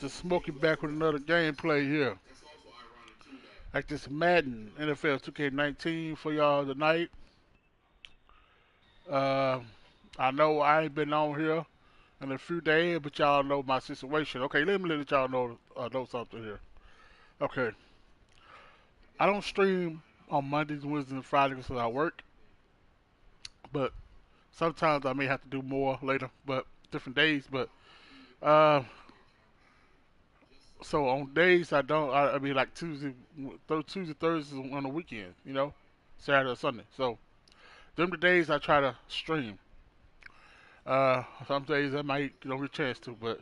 to smoke you back with another gameplay here. Like this Madden NFL 2K19 for y'all tonight. Uh, I know I ain't been on here in a few days, but y'all know my situation. Okay, let me let y'all know something here. Okay, I don't stream on Mondays, Wednesdays, and Fridays because I work, but sometimes I may have to do more later, but different days. But uh, so on days I don't, I mean like Tuesday, Thursdays on the weekend, Saturday or Sunday. So them the days I try to stream. Some days I might get a chance to, but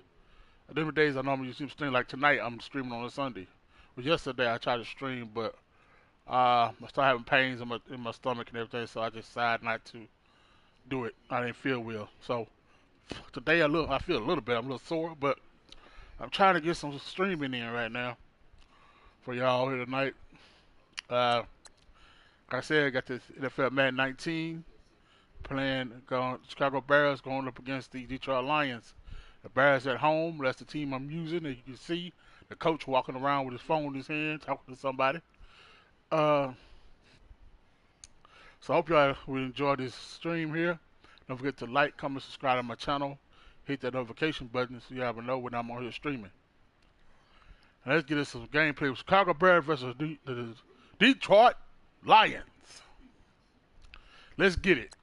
them the days I normally stream. Like tonight, I'm streaming on a Sunday. But yesterday I tried to stream, but I started having pains in my stomach and everything, so I just decided not to do it. I didn't feel well, so today I feel a little bit. I'm a little sore, but I'm trying to get some streaming in right now for y'all here tonight. Like I said, I got this NFL Madden 19 playing Chicago Bears going up against the Detroit Lions. The Bears at home. That's the team I'm using. As you can see, the coach walking around with his phone in his hand, talking to somebody. So I hope y'all will enjoy this stream here. Don't forget to like, comment, subscribe to my channel. Hit that notification button so y'all will know when I'm on here streaming. Now let's get us some gameplay with Chicago Bears versus the Detroit Lions. Let's get it.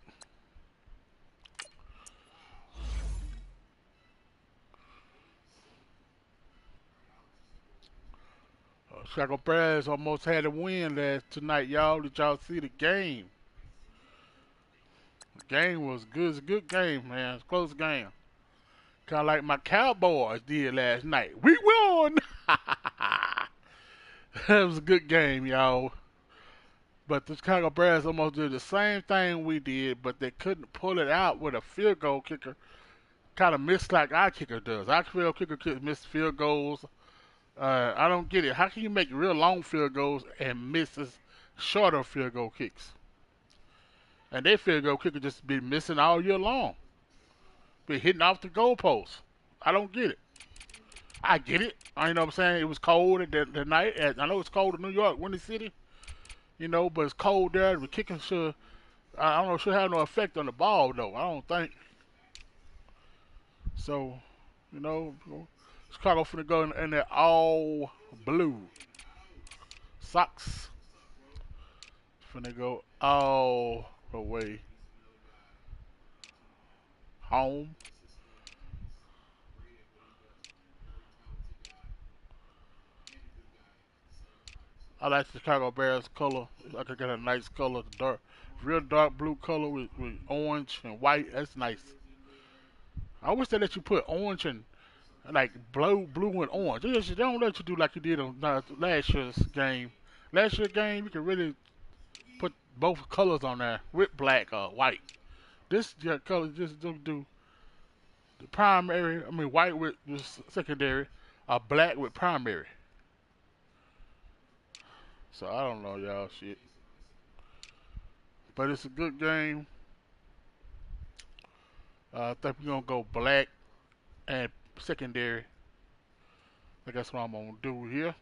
Chicago Bears almost had a win tonight, y'all. Did y'all see the game? The game was good. It's a good game, man. It's a close game. Kind of like my Cowboys did last night. We won! That was a good game, y'all. But the Chicago Bears almost did the same thing we did, but they couldn't pull it out with a field goal kicker. Kind of missed like our kicker does. Our field kicker could miss field goals. I don't get it. How can you make real long field goals and miss shorter field goal kicks? And their field goal kicker just be missing all year long. Be hitting off the goalpost. I don't get it. I get it. You know what I'm saying? It was cold the night. I know it's cold in New York, Windy City. But it's cold there. The kicking should have no effect on the ball, though. I don't think. So, Chicago finna go in their all blue socks. Finna go all the way home. I like the Chicago Bears color. I could get a nice color, real dark blue color with orange and white. That's nice. I wish they let you put orange and like blue and orange. They don't let you do like you did on last year's game. Last year's game, you can really put both colors on there with black or white. This color just don't do the primary. I mean, white with the secondary, or black with primary. So I don't know, y'all, shit. But it's a good game. I think we're gonna go black and secondary. I think that's what I'm gonna do here.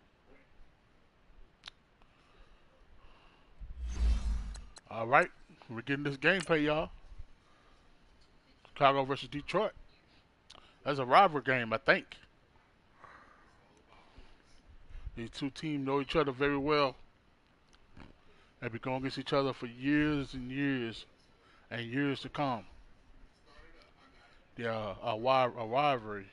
All right, we're getting this gameplay, y'all. Chicago versus Detroit. That's a rivalry game, I think. These two teams know each other very well. They've been going against each other for years and years and years to come. They are a rivalry.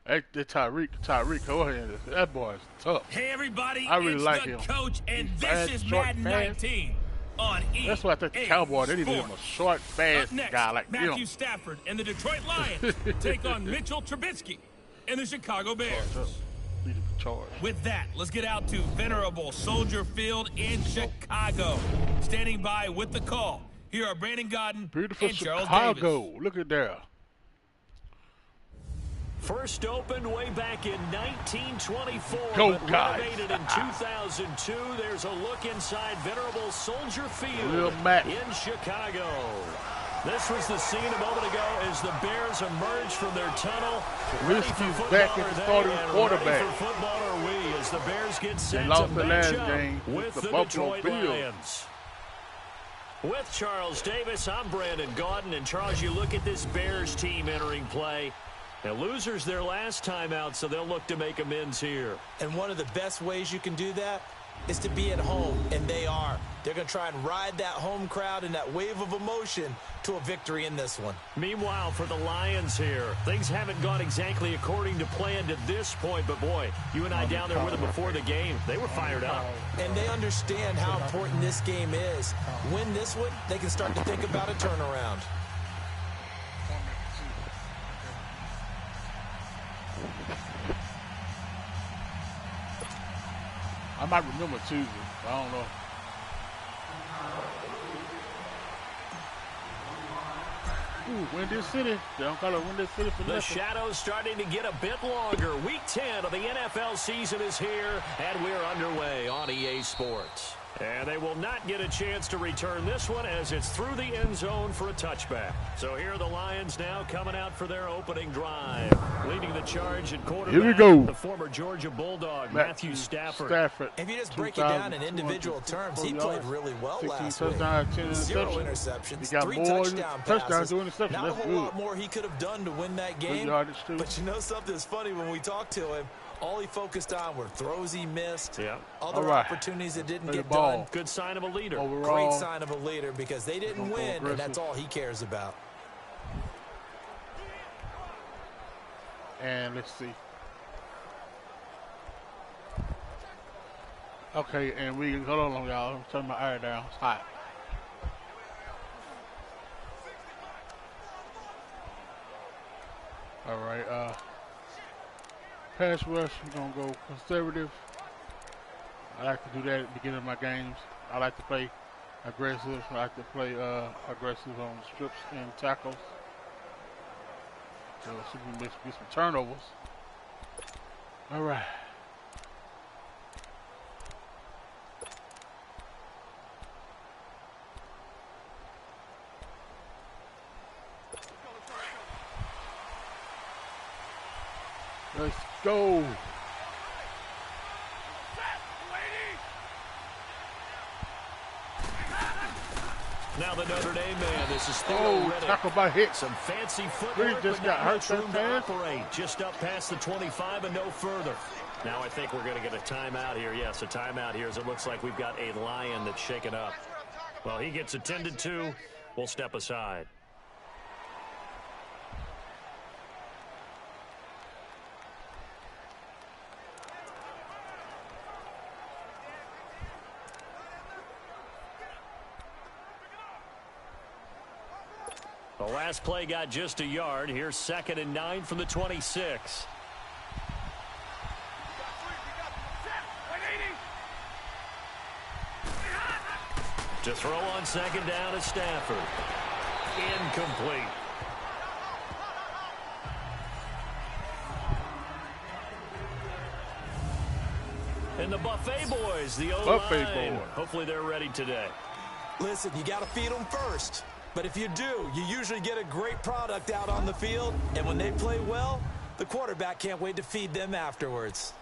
Hey, Tyreek, go ahead. That boy is tough. Hey everybody, I really it's like the him. coach, and He's this fast, is short, Madden fast. 19 on EA. That's why I think the Cowboys, they need him a short, fast next, guy like Matthew him. Stafford and the Detroit Lions take on Mitchell Trubisky and the Chicago Bears. Need to be charged. With that, let's get out to venerable Soldier Field in Chicago. Standing by with the call, Here are Brandon Godden Beautiful and Charles Chicago. Davis. Look at there. First opened way back in 1924, Go, but guys. renovated in 2002. There's a look inside venerable Soldier Field in Chicago. This was the scene a moment ago as the Bears emerged from their tunnel. Risky's back at the starting quarterback. Ready for football are we as the Bears get set They lost to the match last up game with the Buffalo Detroit Bills. Lions. With Charles Davis, I'm Brandon Gaudin. And Charles, you look at this Bears team entering play. Now, losers their last time out, so they'll look to make amends here. And one of the best ways you can do that is to be at home, and they are. They're going to try and ride that home crowd and that wave of emotion to a victory in this one. Meanwhile, for the Lions here, things haven't gone exactly according to plan to this point, but boy, you and I down there with them before the game, they were fired up. And they understand how important this game is. Win this one, they can start to think about a turnaround. I might remember Tuesday. I don't know. Ooh, Windy City. They don't call it Windy City for The nothing. shadows starting to get a bit longer. Week 10 of the NFL season is here, and we're underway on EA Sports. And they will not get a chance to return this one as it's through the end zone for a touchback. So here are the Lions now coming out for their opening drive. Leading the charge at quarterback, here we go. The former Georgia Bulldog, Matthew Stafford. If you just break it down in individual terms, he played really well last week. 0 interceptions, 3 touchdown passes. Not a whole lot more he could have done to win that game. But you know something's funny, when we talked to him, all he focused on were throws he missed, other opportunities that didn't get done. Good sign of a leader. Overall, great sign of a leader, because they didn't win, and that's all he cares about. And let's see. Okay, and we hold on, y'all. I'm turning my air down. It's hot. All right. Pass rush, we're going to go conservative. I like to do that at the beginning of my games. I like to play aggressive. I like to play aggressive on strips and tackles. So see if we can get some turnovers. All right. Let's go. Now the Notre Dame man, this is Theo Riddick. Tackle by Hicks. Some fancy footwork, just but got not hurt much so room to fast. operate. Just up past the 25 and no further. Now I think we're going to get a timeout here. Yes, a timeout here, as it looks like we've got a Lion that's shaken up. Well, he gets attended to. We'll step aside. The last play got just a yard. Here's 2nd and 9 from the 26. To throw on 2nd down is Stafford. Incomplete. And the Buffet boys, the O-line. Hopefully they're ready today. Listen, you got to feed them first. But if you do, you usually get a great product out on the field. And when they play well, the quarterback can't wait to feed them afterwards.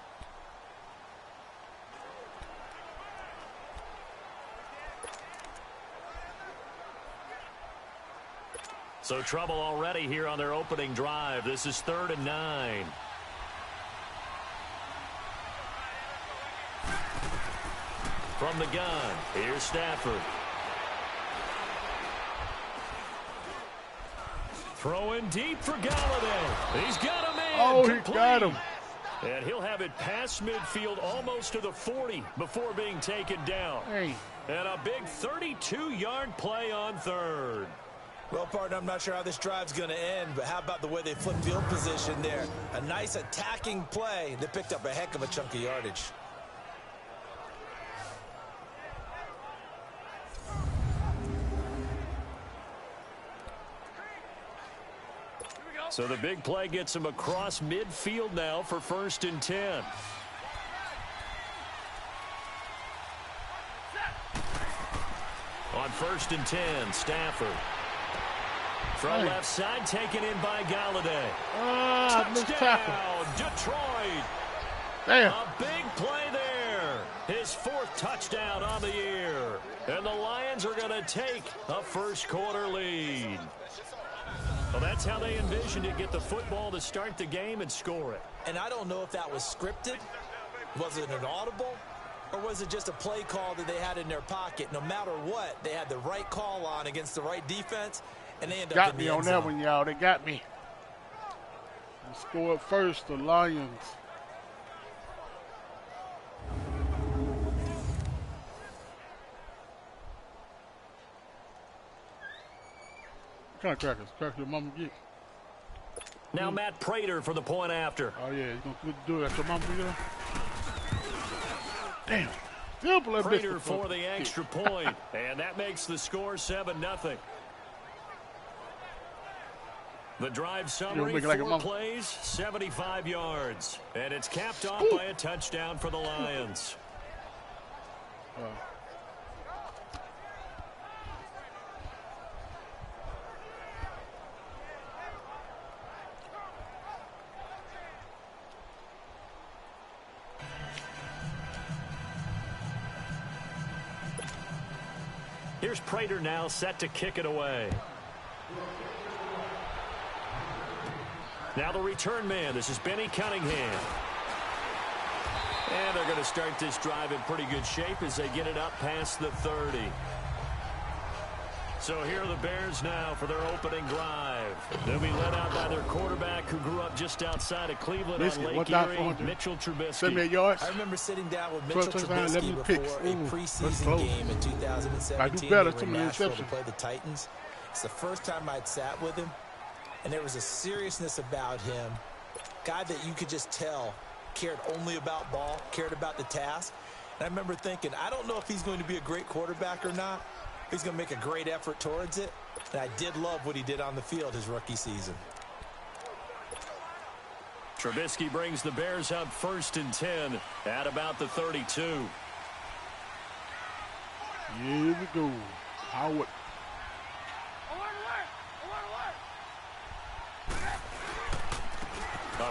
So trouble already here on their opening drive. This is 3rd and 9. From the gun, here's Stafford. Throwing deep for Galladay. He's got a man. Oh, complete. he got him. And he'll have it past midfield almost to the 40 before being taken down. Hey. And a big 32-yard play on 3rd. Well, partner, I'm not sure how this drive's going to end, but how about the way they flipped field position there? A nice attacking play that picked up a heck of a chunk of yardage. So the big play gets him across midfield now for 1st and 10. On 1st and 10, Stafford. From left side, taken in by Galladay. Touchdown, Detroit. Damn. A big play there. His 4th touchdown on the year. And the Lions are going to take a first-quarter lead. Well, that's how they envisioned it, get the football to start the game and score it. And I don't know if that was scripted. Was it an audible? Or was it just a play call that they had in their pocket? No matter what, they had the right call on against the right defense, and they ended up in the end zone. Got me on that one, y'all. They got me. They scored first, the Lions. What kind of crackers? Crackers your mama get? Now Matt Prater for the point after. Oh, yeah. He's going to do it at your mama get? Damn. Prater for the extra point. And that makes the score 7-0. The drive summary, 4 plays, 75 yards. And it's capped off by a touchdown for the Lions. Here's Prater now set to kick it away. Now the return man. This is Benny Cunningham. And they're going to start this drive in pretty good shape as they get it up past the 30. So here are the Bears now for their opening drive. They'll be led out by their quarterback who grew up just outside of Cleveland on Lake Erie, Mitchell Trubisky. 78 yards. I remember sitting down with Mitchell Trubisky before a preseason game in 2017 I do better in Nashville to play the Titans. It's the first time I'd sat with him, and there was a seriousness about him, guy that you could just tell cared only about ball, cared about the task. And I remember thinking, I don't know if he's going to be a great quarterback or not. He's going to make a great effort towards it. And I did love what he did on the field his rookie season. Trubisky brings the Bears up 1st and 10 at about the 32. Here we go. Howard.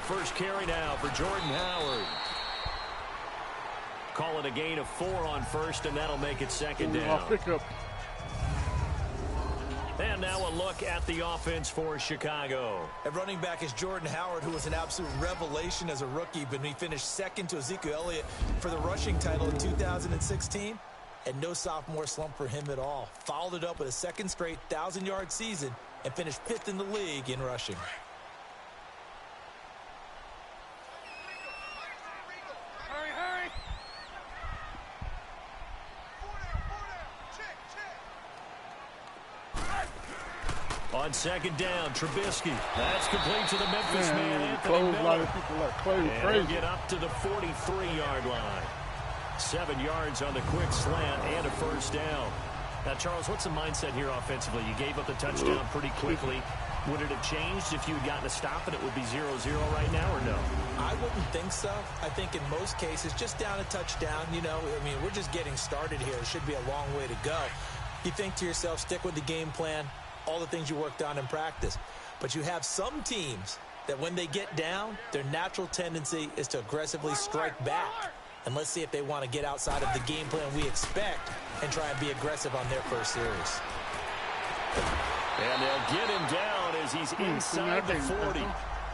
First carry now for Jordan Howard. Call it a gain of 4 on 1st, and that'll make it 2nd down. Pickup. And now a look at the offense for Chicago. At running back is Jordan Howard, who was an absolute revelation as a rookie, but he finished 2nd to Ezekiel Elliott for the rushing title in 2016. And no sophomore slump for him at all. Followed it up with a 2nd straight 1,000-yard season and finished 5th in the league in rushing. On 2nd down, Trubisky. That's complete to the Memphis man, Anthony Miller. A lot of people like crazy. Get up to the 43-yard line. 7 yards on the quick slant and a 1st down. Now, Charles, what's the mindset here offensively? You gave up the touchdown pretty quickly. Would it have changed if you had gotten a stop and it would be 0-0 right now, or no? I wouldn't think so. I think in most cases, just down a touchdown, you know, I mean, we're just getting started here. It should be a long way to go. You think to yourself, stick with the game plan, all the things you worked on in practice. But you have some teams that when they get down, their natural tendency is to aggressively strike back. And let's see if they want to get outside of the game plan we expect and try and be aggressive on their first series. And they'll get him down as he's inside the 40.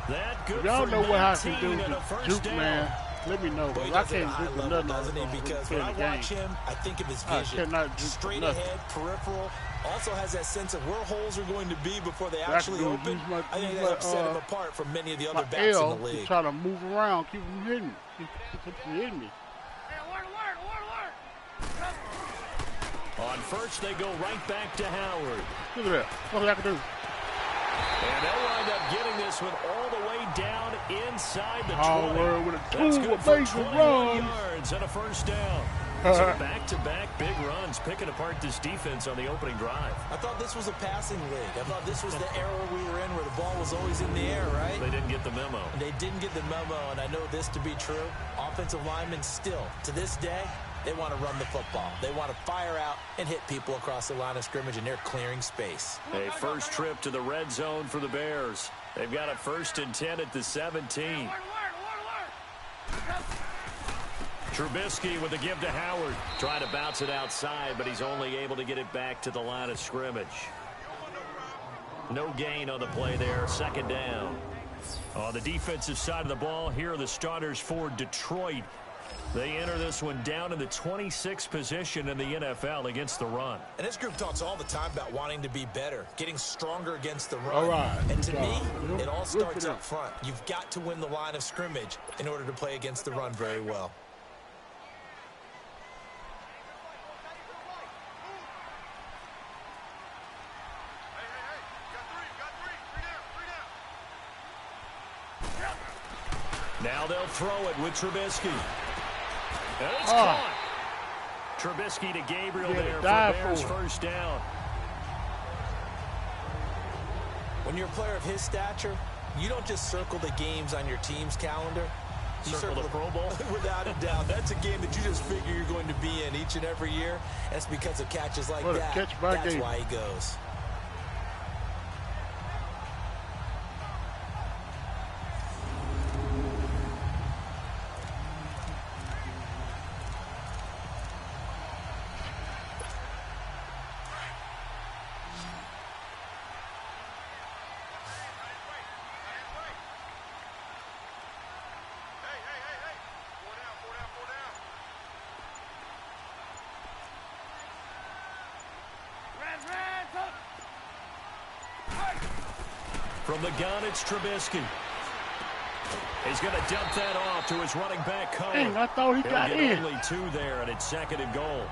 That good y'all for know what I can do and a first down. Man. Let me know, because I can't juke for nothing. Doesn't he? Because when I watch him, I think of his vision. Straight ahead, peripheral. Also has that sense of where holes are going to be before they actually open. I think that set him apart from many of the other backs in the league. Try to move around, keep him hidden. Keep him hitting me. On 1st, they go right back to Howard. Look at that. What do I have to do? And they'll wind up getting this one all the way down inside the 20. Howard with a That's good for 21 yards and a 1st down. So back-to-back big runs picking apart this defense on the opening drive. I thought this was a passing league. I thought this was the era we were in where the ball was always in the air, right? They didn't get the memo. They didn't get the memo, and I know this to be true. Offensive linemen still, to this day, they want to run the football. They want to fire out and hit people across the line of scrimmage, and they're clearing space. A first trip to the red zone for the Bears. They've got a 1st and 10 at the 17. Trubisky with a give to Howard. Trying to bounce it outside, but he's only able to get it back to the line of scrimmage. No gain on the play there. 2nd down. On the defensive side of the ball, here are the starters for Detroit. They enter this one down in the 26th position in the NFL against the run. And this group talks all the time about wanting to be better, getting stronger against the run. All right. And to me, it all starts up front. You've got to win the line of scrimmage in order to play against the run very well. Now they'll throw it with Trubisky. And it's caught. Trubisky to Gabriel there for Bears 1st down. When you're a player of his stature, you don't just circle the games on your team's calendar. You circle the Pro Bowl? Without a doubt. That's a game that you just figure you're going to be in each and every year. That's because of catches like that. That's why he goes. From the gun, it's Trubisky. He's going to dump that off to his running back, Cohen. Dang, I thought he got in. Only 2 there, and it's 2nd and goal.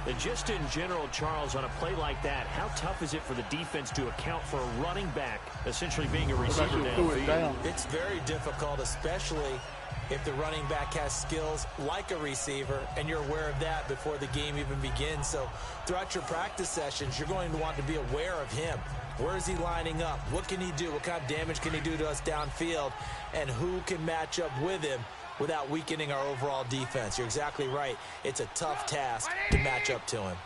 And just in general, Charles, on a play like that, how tough is it for the defense to account for a running back essentially being a receiver downfield? It's very difficult, especially if the running back has skills like a receiver, and you're aware of that before the game even begins. So throughout your practice sessions, you're going to want to be aware of him. Where is he lining up? What can he do? What kind of damage can he do to us downfield? And who can match up with him without weakening our overall defense? You're exactly right. It's a tough task to match up to him.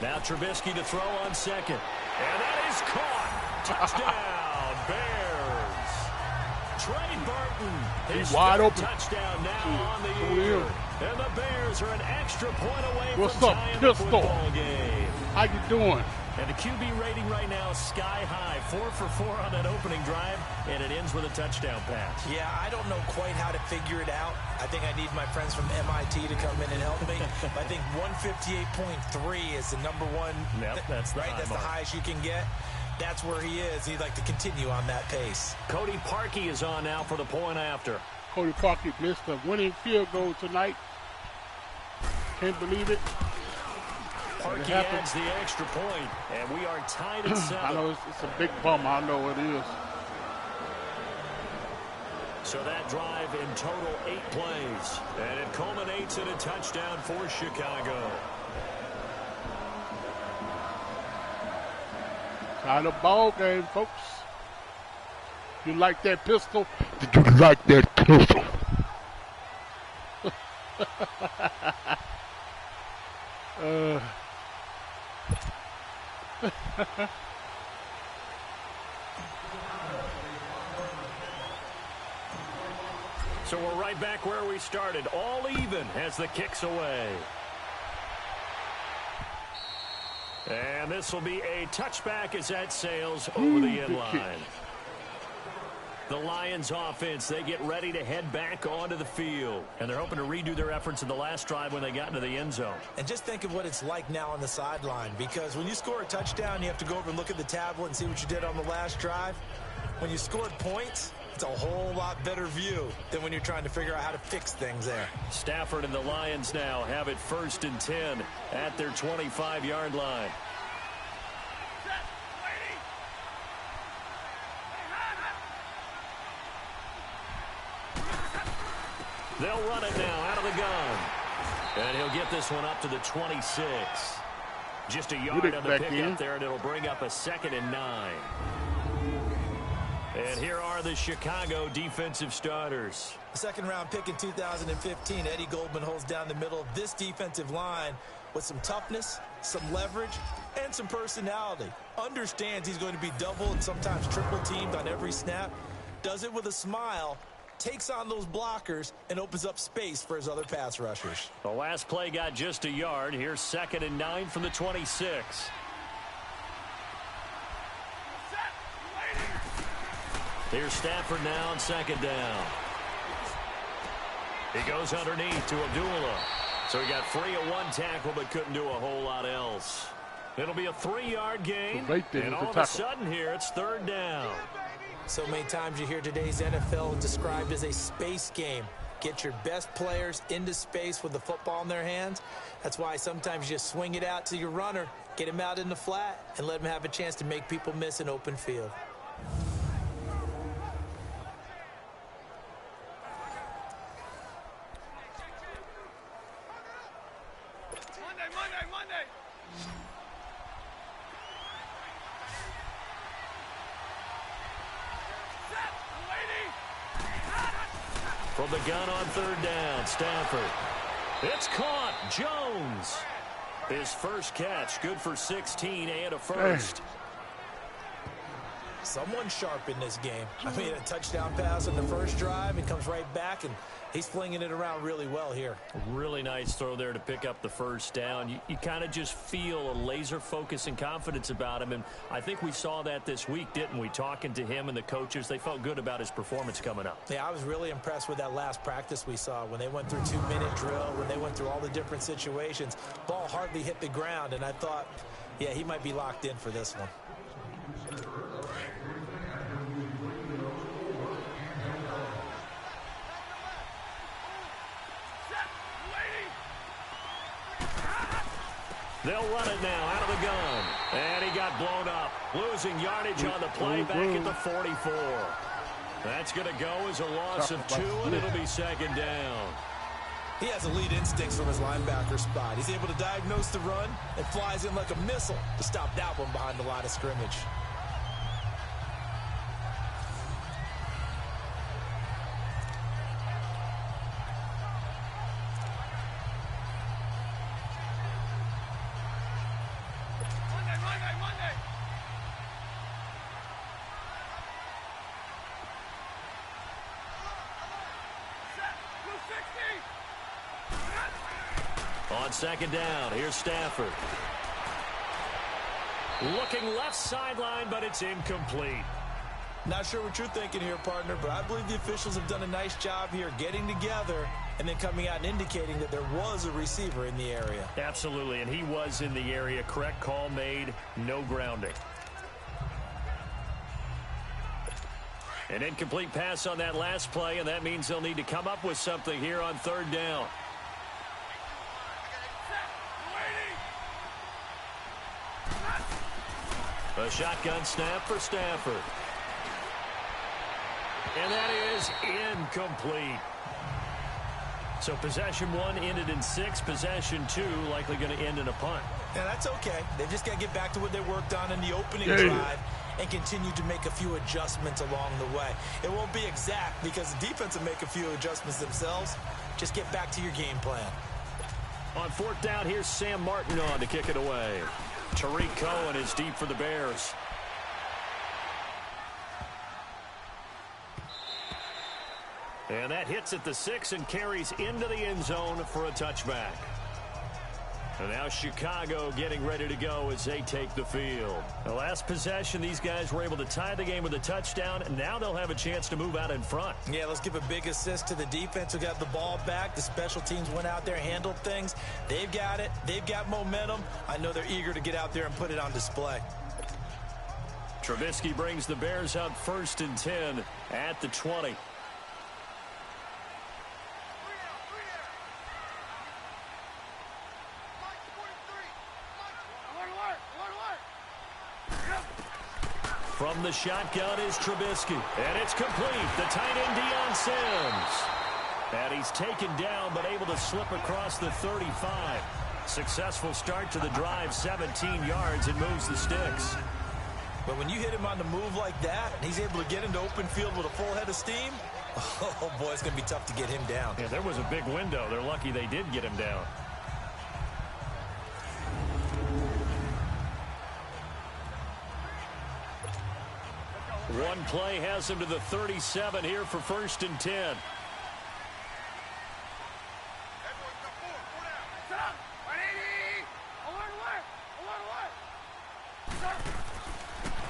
Now Trubisky to throw on 2nd. And that is caught. Touchdown, Bears. Trey Burton. He's wide open. Touchdown now on the year. And the Bears are an extra point away from tying the football game. How you doing? And the QB rating right now sky high. 4 for 4 on that opening drive, and it ends with a touchdown pass. Yeah, I don't know quite how to figure it out. I think I need my friends from MIT to come in and help me. I think 158.3 is the number one. Yep, that's the right. That's mark. the highest you can get. That's where he is. He'd like to continue on that pace. Cody Parkey is on now for the point after. Cody Parkey missed a winning field goal tonight. Can't believe it. Parkey adds the extra point, and we are tied at 7. I know it's a big bummer. I know it is. So that drive in total 8 plays, and it culminates in a touchdown for Chicago. Kind of ball game, folks. You like that pistol? Did you like that pistol? So we're right back where we started, all even as the kick's away. And this will be a touchback as that sails over the end line. The Lions offense, they get ready to head back onto the field. And they're hoping to redo their efforts in the last drive when they got into the end zone. And just think of what it's like now on the sideline. Because when you score a touchdown, you have to go over and look at the tablet and see what you did on the last drive. When you scored points, it's a whole lot better view than when you're trying to figure out how to fix things there. Stafford and the Lions now have it 1st and 10 at their 25-yard line. They'll run it now out of the gun. And he'll get this one up to the 26. Just a yard on the pickup there, and it'll bring up a 2nd and 9. And here are the Chicago defensive starters. Second-round pick in 2015, Eddie Goldman holds down the middle of this defensive line with some toughness, some leverage, and some personality. Understands he's going to be double and sometimes triple teamed on every snap. Does it with a smile, takes on those blockers, and opens up space for his other pass rushers. The last play got just a yard. Here's 2nd and 9 from the 26. Here's Stafford now on 2nd down. He goes underneath to Abdullah. So he got free of one tackle but couldn't do a whole lot else. It'll be a 3-yard gain. And all of a sudden here, it's 3rd down. So many times you hear today's NFL described as a space game. Get your best players into space with the football in their hands. That's why sometimes you just swing it out to your runner, get him out in the flat, and let him have a chance to make people miss an open field. From the gun on 3rd down, Stafford. It's caught. Jones. His first catch, good for 16 and a first. Someone sharp in this game. I mean, a touchdown pass on the first drive and comes right back, and he's flinging it around really well here. Really nice throw there to pick up the first down. You kind of just feel a laser focus and confidence about him, and I think we saw that this week, didn't we? Talking to him and the coaches, they felt good about his performance coming up. Yeah, I was really impressed with that last practice we saw when they went through 2-minute drill, when they went through all the different situations. Ball hardly hit the ground, and I thought, yeah, he might be locked in for this one. They'll run it now out of the gun. And he got blown up. Losing yardage on the play back at the 44. That's going to go as a loss of 2, and it'll be 2nd down. He has elite instincts from his linebacker spot. He's able to diagnose the run and flies in like a missile to stop that one behind the line of scrimmage. On 2nd down, here's Stafford. Looking left sideline, but it's incomplete. Not sure what you're thinking here, partner, but I believe the officials have done a nice job here getting together and then coming out and indicating that there was a receiver in the area. Absolutely, and he was in the area. Correct call made, no grounding. An incomplete pass on that last play, and that means they'll need to come up with something here on 3rd down. A shotgun snap for Stafford. And that is incomplete. So possession 1 ended in 6. Possession 2 likely going to end in a punt. Yeah, that's okay. They just got to get back to what they worked on in the opening drive and continue to make a few adjustments along the way. It won't be exact because the defense will make a few adjustments themselves. Just get back to your game plan. On 4th down, here's Sam Martin on to kick it away. Tariq Cohen is deep for the Bears. And that hits at the 6 and carries into the end zone for a touchback. And now Chicago getting ready to go as they take the field. The last possession, these guys were able to tie the game with a touchdown, and now they'll have a chance to move out in front. Yeah, let's give a big assist to the defense who got the ball back. The special teams went out there, handled things. They've got it. They've got momentum. I know they're eager to get out there and put it on display. Trubisky brings the Bears up 1st and 10 at the 20. From the shotgun is Trubisky. And it's complete. The tight end, Deion Sims. And he's taken down, but able to slip across the 35. Successful start to the drive, 17 yards, and moves the sticks. But when you hit him on the move like that, and he's able to get into open field with a full head of steam, oh, boy, it's going to be tough to get him down. Yeah, there was a big window. They're lucky they did get him down. One play has him to the 37 here for 1st and 10.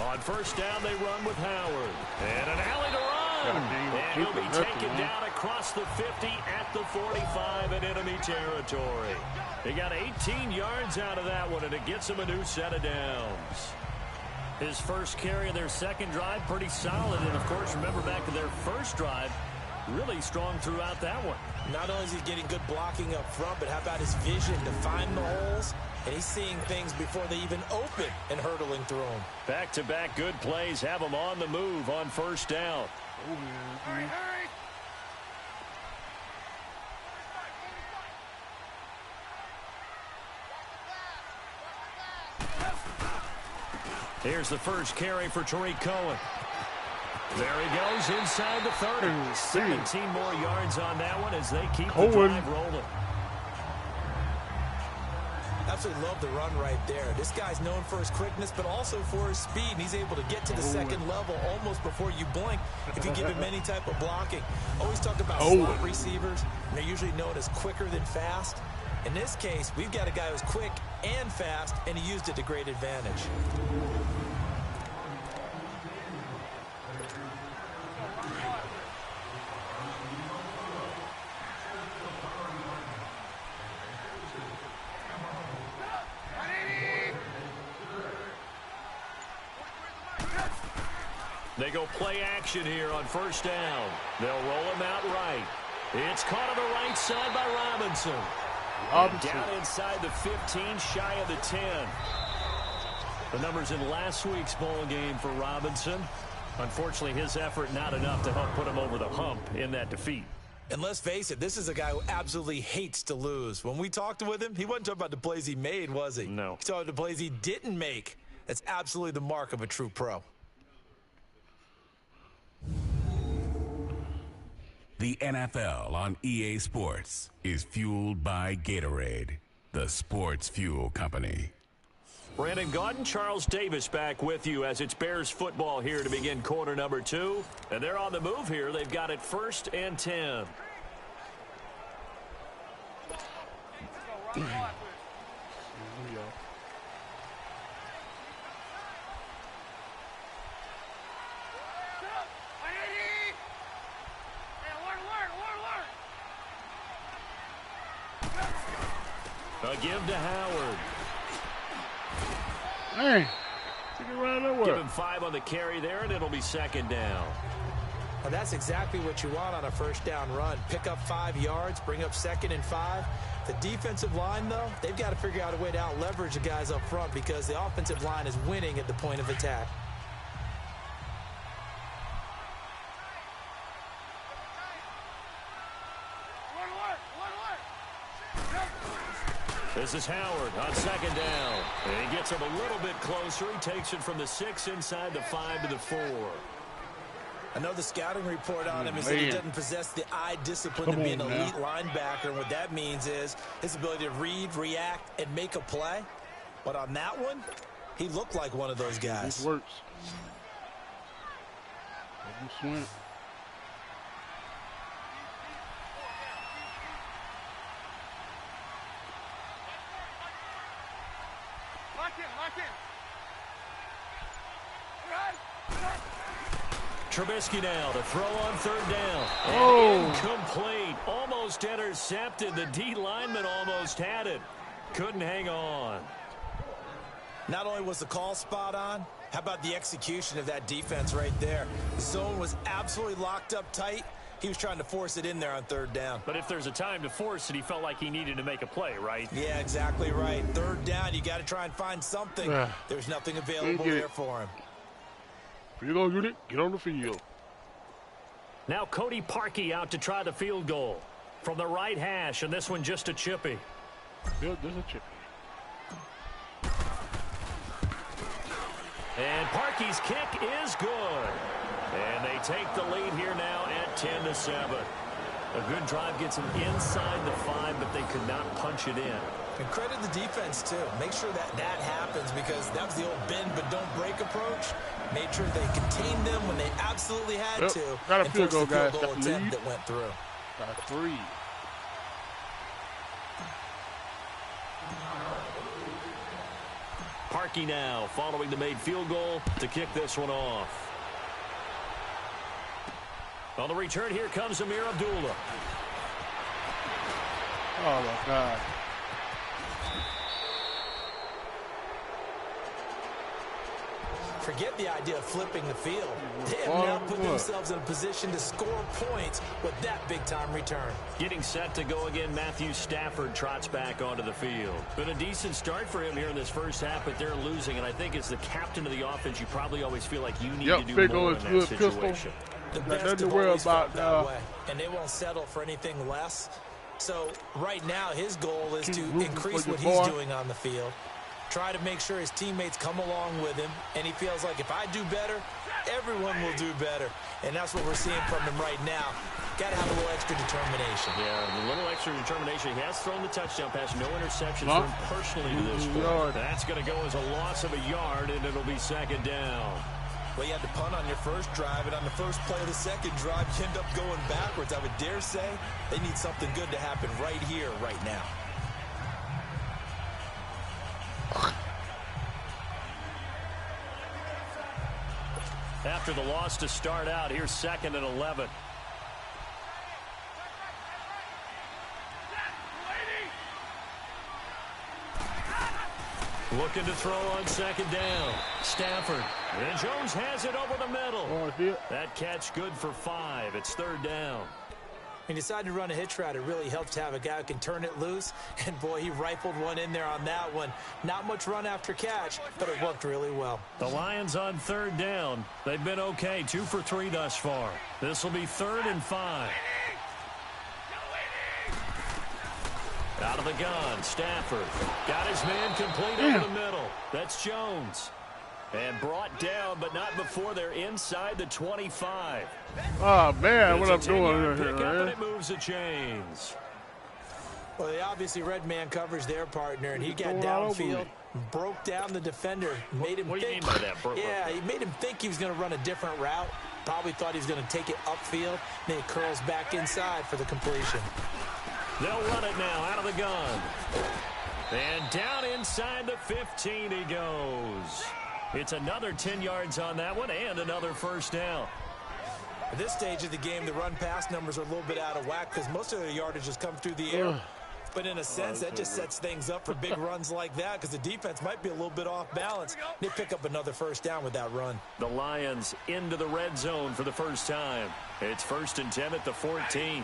On 1st down, they run with Howard. And an alley to run. And he'll be taken down across the 50 at the 45 in enemy territory. He got 18 yards out of that one, and it gets him a new set of downs. His first carry of their second drive, pretty solid. And, of course, remember back to their first drive, really strong throughout that one. Not only is he getting good blocking up front, but how about his vision to find the holes? And he's seeing things before they even open and hurdling through them. Back-to-back good plays have him on the move on 1st down. Hurry. Here's the first carry for Tariq Cohen. There he goes inside the 30. 17 more yards on that one as they keep the drive rolling. Absolutely love the run right there. This guy's known for his quickness, but also for his speed. And he's able to get to the second level almost before you blink if you give him any type of blocking. Always talk about slot receivers, and they're usually known as quicker than fast. In this case, we've got a guy who's quick and fast, and he used it to great advantage. They go play action here on 1st down. They'll roll him out right. It's caught on the right side by Robinson. Down inside the 15, shy of the 10. The numbers in last week's bowl game for Robinson. Unfortunately, his effort not enough to help put him over the hump in that defeat. And let's face it, this is a guy who absolutely hates to lose. When we talked with him, he wasn't talking about the plays he made, was he? No. He talked about the plays he didn't make. That's absolutely the mark of a true pro. The NFL on EA Sports is fueled by Gatorade, the sports fuel company. Brandon Gaudin, Charles Davis back with you as it's Bears football here to begin quarter number 2. And they're on the move here. They've got it 1st and 10. A give to Howard. Hey, give him 5 on the carry there, and it'll be 2nd down. Well, that's exactly what you want on a 1st down run. Pick up 5 yards, bring up 2nd and 5. The defensive line, though, they've got to figure out a way to out-leverage the guys up front because the offensive line is winning at the point of attack. This is Howard on 2nd down. And he gets him a little bit closer. He takes it from the 6 inside the 5 to the 4. Another scouting report on him is that he doesn't possess the eye discipline to be an elite linebacker. And what that means is his ability to read, react, and make a play. But on that one, he looked like one of those guys. This works. Swing. Trubisky now to throw on 3rd down. And incomplete. Almost intercepted. The D lineman almost had it. Couldn't hang on. Not only was the call spot on, how about the execution of that defense right there? The zone was absolutely locked up tight. He was trying to force it in there on 3rd down. But if there's a time to force it, he felt like he needed to make a play, right? Yeah, exactly right. 3rd down, you got to try and find something. There's nothing available there for him. Field goal unit, get on the field. Now Cody Parkey out to try the field goal. from the right hash, and this one just a chippy. Good, there's a chippy. And Parkey's kick is good. And they take the lead here now at 10-7. A good drive gets them inside the 5, but they could not punch it in. And credit the defense, too. Make sure that happens, because that was the old bend but don't break approach. Made sure they contained them when they absolutely had to. Got a field goal, guys. Got the attempt that went through. Got 3. Parkey now following the made field goal to kick this one off. On the return, here comes Amir Abdullah. Oh, my God. Forget the idea of flipping the field. They have now put themselves in a position to score points with that big-time return. Getting set to go again, Matthew Stafford trots back onto the field. Been a decent start for him here in this first half, but they're losing. And I think as the captain of the offense, you probably always feel like you need to do more in that situation. The best have always felt that way, and they won't settle for anything less. So right now, his goal is to increase what he's doing on the field. Try to make sure his teammates come along with him, and he feels like if I do better, everyone will do better. And that's what we're seeing from him right now. Got to have a little extra determination. Yeah, a little extra determination. He has thrown the touchdown pass, no interceptions for him personally to this point. That's going to go as a loss of a yard, and it'll be second down. Well, you had to punt on your first drive, and on the first play of the second drive, you end up going backwards. I would dare say they need something good to happen right here, right now. After the loss to start out, here's 2nd and 11. Looking to throw on 2nd down. Stafford. And Jones has it over the middle. That catch good for 5. It's 3rd down. He decided to run a hitch route. It really helps to have a guy who can turn it loose. And, boy, he rifled one in there on that one. Not much run after catch, but it worked really well. The Lions on 3rd down. They've been okay, 2 for 3 thus far. This will be 3rd and 5. Out of the gun, Stafford. Got his man complete over the middle. That's Jones. And brought down, but not before they're inside the 25. Oh, man, what I'm doing here, man. It moves the chains. Well, they obviously read man coverage their partner, and he got downfield, broke down the defender, made him think. What do you mean by that? Yeah, he made him think he was going to run a different route. Probably thought he was going to take it upfield. Then he curls back inside for the completion. They'll run it now out of the gun. And down inside the 15 he goes. It's another 10 yards on that one and another first down. At this stage of the game, the run-pass numbers are a little bit out of whack because most of the yardage has come through the air. But in a sense, that just sets things up for big runs like that because the defense might be a little bit off balance. They pick up another first down with that run. The Lions into the red zone for the first time. It's 1st and 10 at the 14.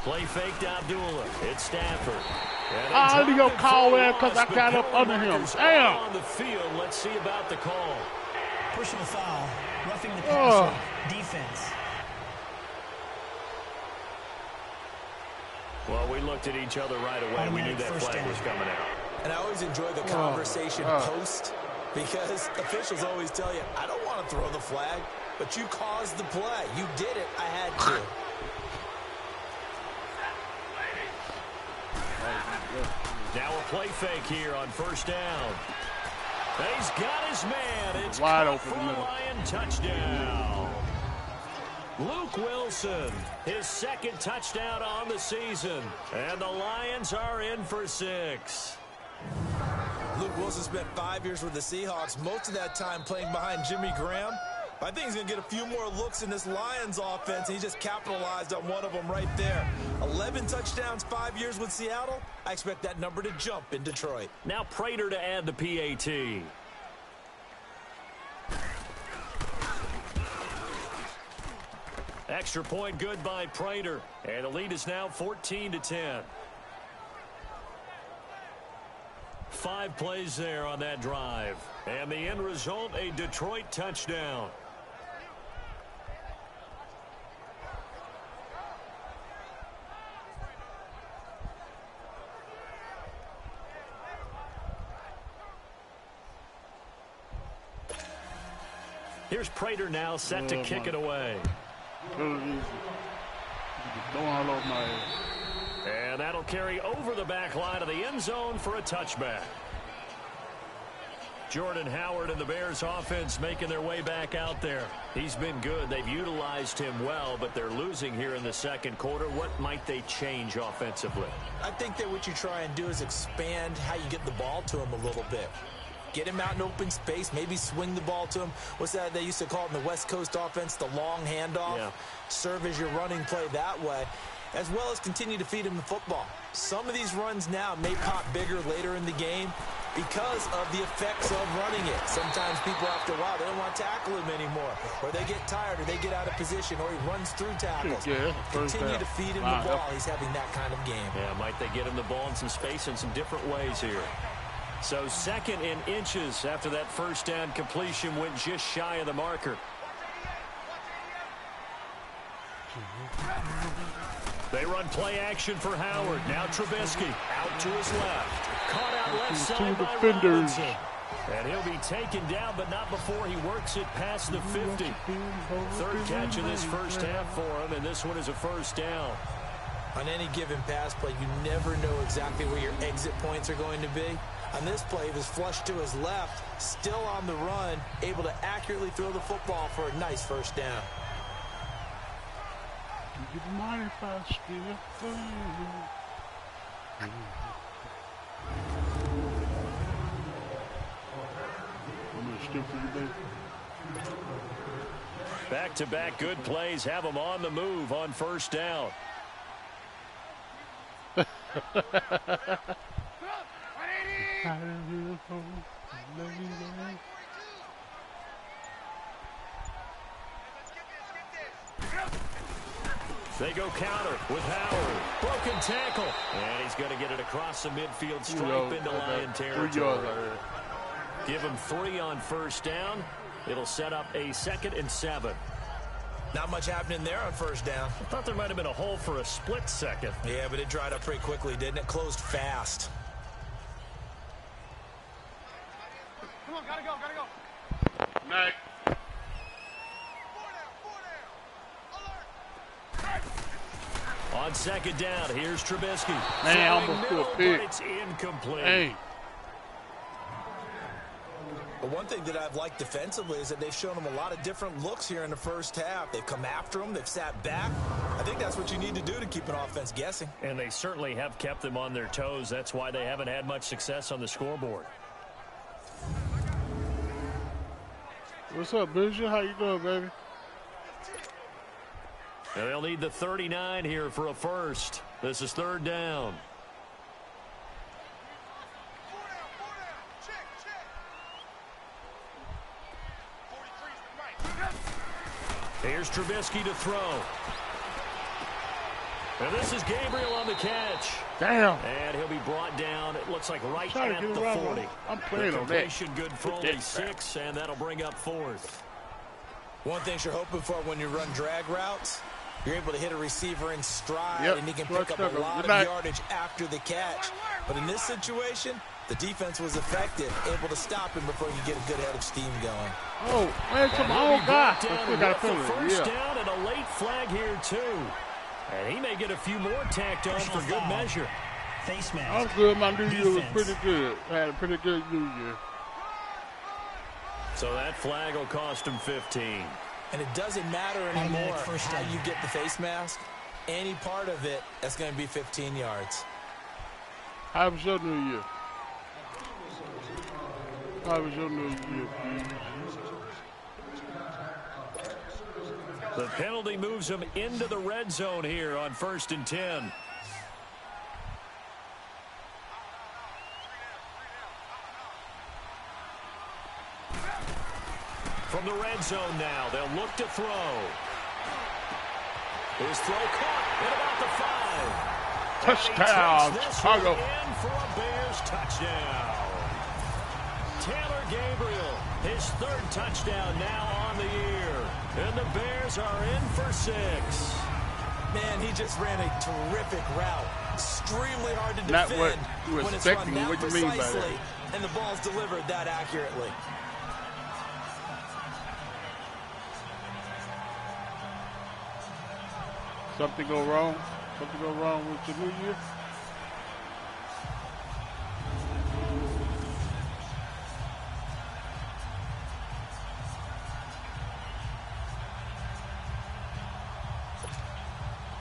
Play fake to Abdullah. It's Stafford. I need to call there because I got up under him. Damn. On the field. Let's see about the call. Personal foul. Roughing the passer. Defense. Well, we looked at each other right away. We knew that flag was coming out. And I always enjoy the conversation post because officials always tell you, I don't want to throw the flag, but you caused the play. You did it. I had to. Now a play fake here on 1st down. He's got his man. It's wide caught open for a Lion touchdown. Luke Wilson, his 2nd touchdown on the season. And the Lions are in for 6. Luke Wilson spent 5 years with the Seahawks, most of that time playing behind Jimmy Graham. I think he's going to get a few more looks in this Lions offense, and he just capitalized on one of them right there. 11 touchdowns, 5 years with Seattle. I expect that number to jump in Detroit. Now Prater to add the PAT. Extra point good by Prater, and the lead is now 14-10. 5 plays there on that drive. And the end result, a Detroit touchdown. Here's Prater now set to kick it away. Going all over my head. And that'll carry over the back line of the end zone for a touchback. Jordan Howard and the Bears offense making their way back out there. He's been good. They've utilized him well, but they're losing here in the second quarter. What might they change offensively? I think that what you try and do is expand how you get the ball to him a little bit. Get him out in open space, maybe swing the ball to him. What's that they used to call it in the West Coast offense, the long handoff? Yeah. Serve as your running play that way, as well as continue to feed him the football. Some of these runs now may pop bigger later in the game because of the effects of running it. Sometimes people after a while, they don't want to tackle him anymore, or they get tired, or they get out of position, or he runs through tackles. Yeah, continue to feed him the ball. He's having that kind of game. Yeah, might they get him the ball in some space in some different ways here. So 2nd and inches after that first down completion went just shy of the marker. They run play action for Howard. Now Trubisky out to his left. Caught out left side by Robinson. And he'll be taken down, but not before he works it past the 50. 3rd catch of this first half for him, and this one is a first down. On any given pass play, you never know exactly where your exit points are going to be. On this play, he was flushed to his left, still on the run, able to accurately throw the football for a nice first down. You mind if I steal from you? Back-to-back good plays have them on the move on first down. They go counter with Howard. Broken tackle. And he's going to get it across the midfield stripe into Lion territory. Give him 3 on first down. It'll set up a 2nd and 7. Not much happening there on first down. I thought there might have been a hole for a split second. Yeah, but it dried up pretty quickly, didn't it? Closed fast. Come on, gotta go. Night. On 2nd down, here's Trubisky. Man, I almost threw a pick. It's incomplete. Hey. But one thing that I've liked defensively is that they've shown him a lot of different looks here in the first half. They've come after him. They've sat back. I think that's what you need to do to keep an offense guessing. And they certainly have kept them on their toes. That's why they haven't had much success on the scoreboard. What's up, Bishop? How you doing, baby? And they'll need the 39 here for a first. This is 3rd down. Here's Trubisky to throw. And this is Gabriel on the catch. Damn. And he'll be brought down, it looks like right at the 40. I'm playing on that. Good for only 6, and that'll bring up 4th. One thing you're hoping for when you run drag routes, you're able to hit a receiver in stride, and he can pick up a lot of yardage after the catch. But in this situation, the defense was effective, able to stop him before you get a good head of steam going. Oh, man, come on, God. First down and a late flag here, too. And he may get a few more tacked on for good measure. Face mask. I'm good. My New Year was pretty good. I had a pretty good New Year. So that flag will cost him 15. And it doesn't matter anymore how you get the face mask. Any part of it, that's going to be 15 yards. How was your New Year? How was your New Year, please? The penalty moves him into the red zone here on 1st and 10. From the red zone now, they'll look to throw. His throw caught at about the 5. Touchdown, Chicago. In for a Bears touchdown. Taylor Gabriel, his third touchdown now on the year. And the Bears are in for 6. Man, he just ran a terrific route. Extremely hard to defend. Not what you were expecting. What do you mean by that? And the ball's delivered that accurately. Something go wrong? Something go wrong with the new year?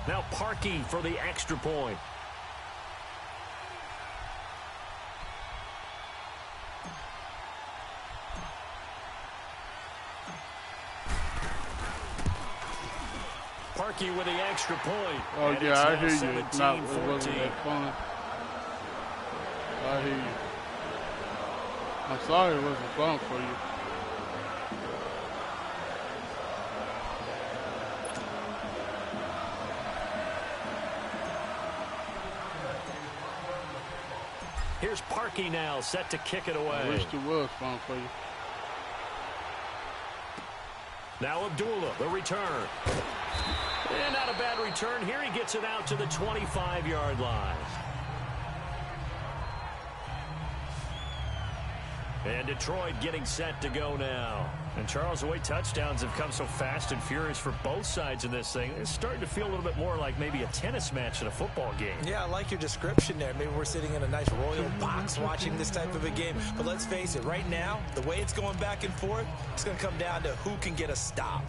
Now Parkey for the extra point. Parkey with the extra point. Oh, and yeah, I hear you. It wasn't 17-14. that fun. I hear you. I'm sorry it wasn't fun for you. Here's Parkey now, set to kick it away. I wish it was fun for you. Now Abdullah, the return. And not a bad return. Here he gets it out to the 25-yard line. And Detroit getting set to go now. And Charles, the way touchdowns have come so fast and furious for both sides in this thing, it's starting to feel a little bit more like maybe a tennis match in a football game. Yeah, I like your description there. Maybe we're sitting in a nice royal box watching this type of a game. But let's face it, right now, the way it's going back and forth, it's going to come down to who can get a stop.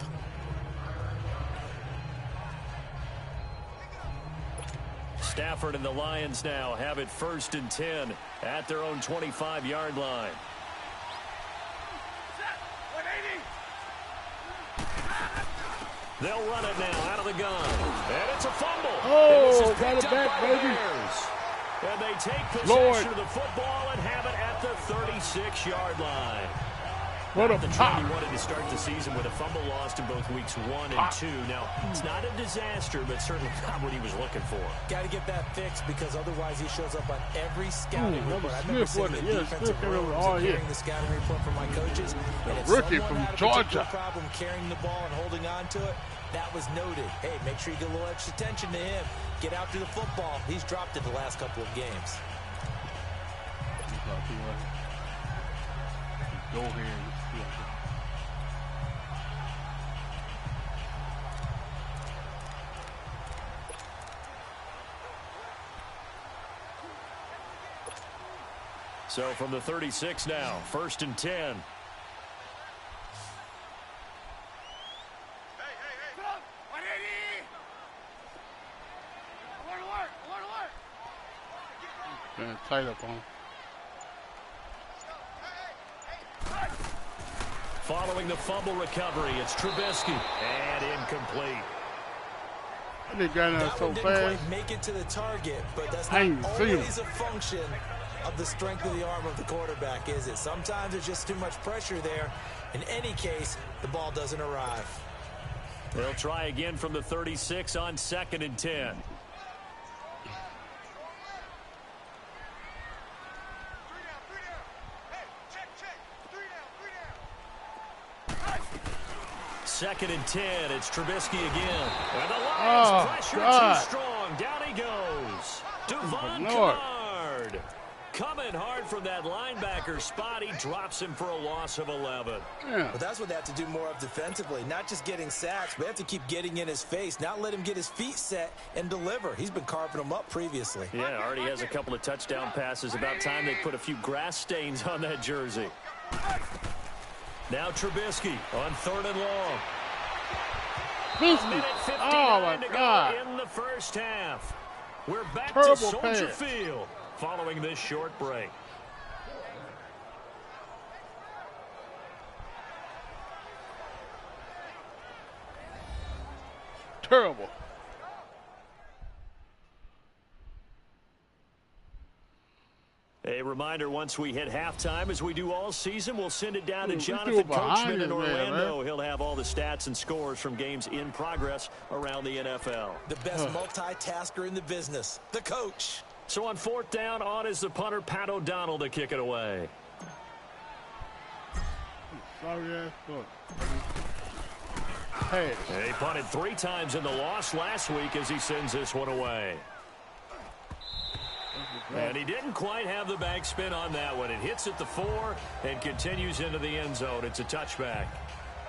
Stafford and the Lions now have it 1st and 10 at their own 25-yard line. They'll run it now out of the gun. And it's a fumble. Oh, got it back, baby. And they take possession of the football and have it at the 36-yard line. What a the pop. trend he wanted to start the season with a fumble lost in both weeks 1 and 2. Now, it's not a disaster, but certainly not what he was looking for. Got to get that fixed because otherwise he shows up on every scouting report. I remember Smith, seeing the defensive rooms and carrying the scouting report from my coaches. And if rookie someone from had a Georgia. problem carrying the ball and holding on to it, that was noted. Hey, make sure you get a little extra attention to him. Get out to the football. He's dropped it the last couple of games. Go ahead. So from the 36 now, 1st and 10. Tight up on him. Following the fumble recovery, it's Trubisky. And incomplete. They got out so didn't fast. quite make it to the target, but that's I not ain't seen always a function of the strength of the arm of the quarterback, is it? Sometimes there's just too much pressure there. In any case, the ball doesn't arrive. They'll try again from the 36 on 2nd and 10. Second and 10, it's Trubisky again. And the Lions pressure too strong. Down he goes. Devon Kennard. Coming hard from that linebacker spot. He drops him for a loss of 11. Yeah. But that's what they have to do more of defensively. Not just getting sacks, but they have to keep getting in his face. Not let him get his feet set and deliver. He's been carving them up previously. Yeah, already has a couple of touchdown passes. About time they put a few grass stains on that jersey. Now Trubisky on 3rd and long. Minute 59 to go in the first half. We're back to Soldier Field following this short break. Terrible. A reminder, once we hit halftime, as we do all season, we'll send it down to Jonathan Coachman in Orlando. He'll have all the stats and scores from games in progress around the NFL. The best multitasker in the business, the coach. So on 4th down, on is the punter, Pat O'Donnell, to kick it away. Sorry ass fuck. Pass. He punted 3 times in the loss last week as he sends this one away. And he didn't quite have the backspin on that one. It hits at the 4 and continues into the end zone. It's a touchback.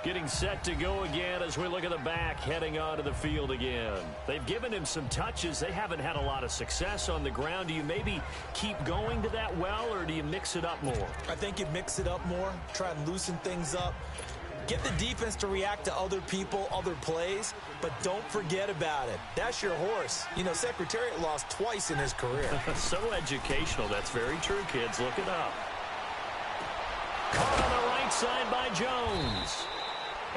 Getting set to go again as we look at the back, heading onto the field again. They've given him some touches. They haven't had a lot of success on the ground. Do you maybe keep going to that well, or do you mix it up more? I think you mix it up more, try and loosen things up. Get the defense to react to other people, other plays, but don't forget about it. That's your horse. You know, Secretariat lost twice in his career. So educational. That's very true, kids. Look it up. Caught on the right side by Jones.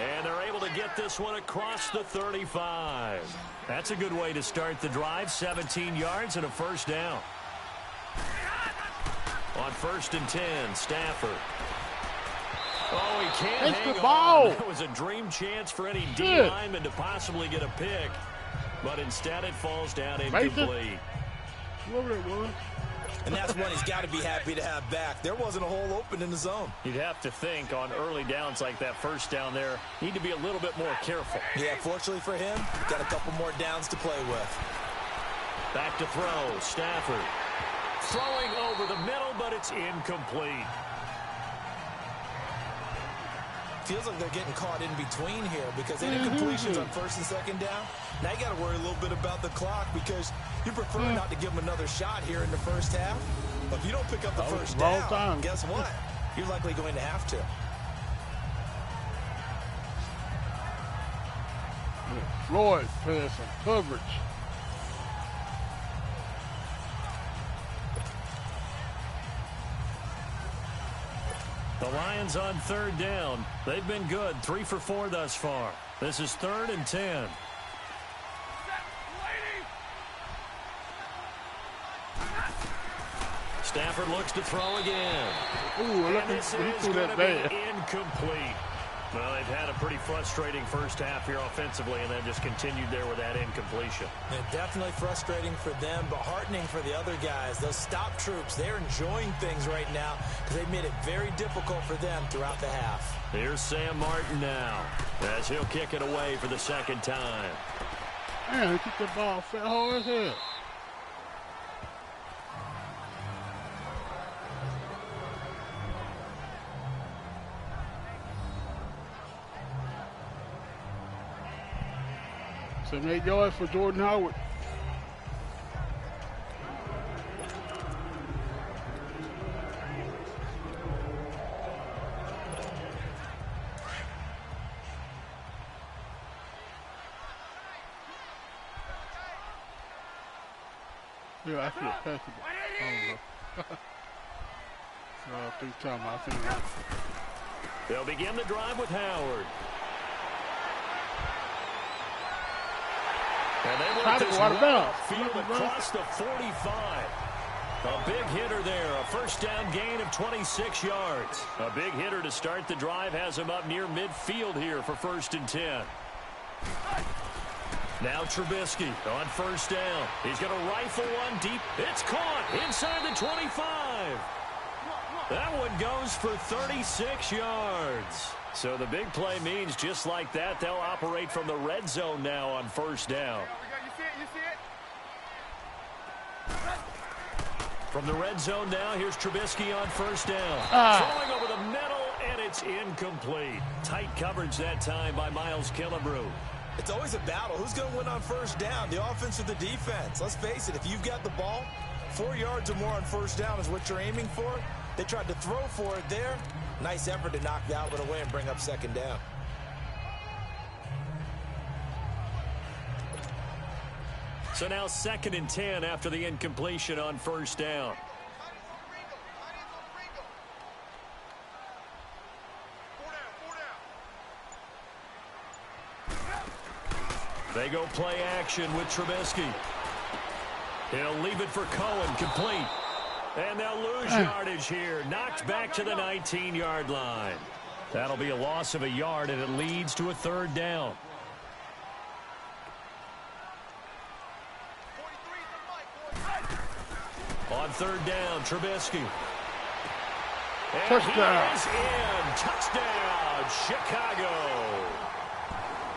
And they're able to get this one across the 35. That's a good way to start the drive. 17 yards and a first down. On 1st and 10, Stafford. Oh, he can't hang on. That was a dream chance for any D lineman to possibly get a pick. But instead it falls down incomplete. Whoever it was. And that's one he's got to be happy to have back. There wasn't a hole open in the zone. You'd have to think on early downs like that first down there, need to be a little bit more careful. Yeah, fortunately for him, got a couple more downs to play with. Back to throw, Stafford. Throwing over the middle, but it's incomplete. Feels like they're getting caught in between here because any incompletions on 1st and 2nd down. Now you got to worry a little bit about the clock because you prefer not to give them another shot here in the first half. But if you don't pick up the first down, guess what? You're likely going to have to. Floyd playing some coverage. The Lions on 3rd down. They've been good. 3 for 4 thus far. This is 3rd and 10. Stafford looks to throw again. Ooh, look, this is going to be incomplete. Well, they've had a pretty frustrating first half here offensively, and then just continued there with that incompletion. And definitely frustrating for them, but heartening for the other guys. Those stop troops, they're enjoying things right now because they've made it very difficult for them throughout the half. Here's Sam Martin now as he'll kick it away for the 2nd time. Man, he kicked the ball fat hard as hell. So 8 yards for Jordan Howard. Yeah, I feel passable. I don't know. So 3 times I think. They'll begin the drive with Howard. And they work this field across the 45. A big hitter there. A first down gain of 26 yards. A big hitter to start the drive has him up near midfield here for 1st and 10. Now Trubisky on 1st down. He's going to rifle one deep. It's caught inside the 25. That one goes for 36 yards. So the big play means just like that, they'll operate from the red zone now on 1st down. You see it? From the red zone now, here's Trubisky on 1st down. Throwing over the middle, and it's incomplete. Tight coverage that time by Miles Killebrew. It's always a battle. Who's going to win on 1st down, the offense or the defense? Let's face it, if you've got the ball, 4 yards or more on 1st down is what you're aiming for. They tried to throw for it there. Nice effort to knock that one away and bring up 2nd down. So now 2nd and 10 after the incompletion on 1st down. They go play action with Trubisky. He'll leave it for Cohen, complete. And they'll lose yardage here. Knocked back to the 19-yard line. That'll be a loss of a yard, and it leads to a 3rd down. On 3rd down, Trubisky. And touchdown. He is in. Touchdown, Chicago.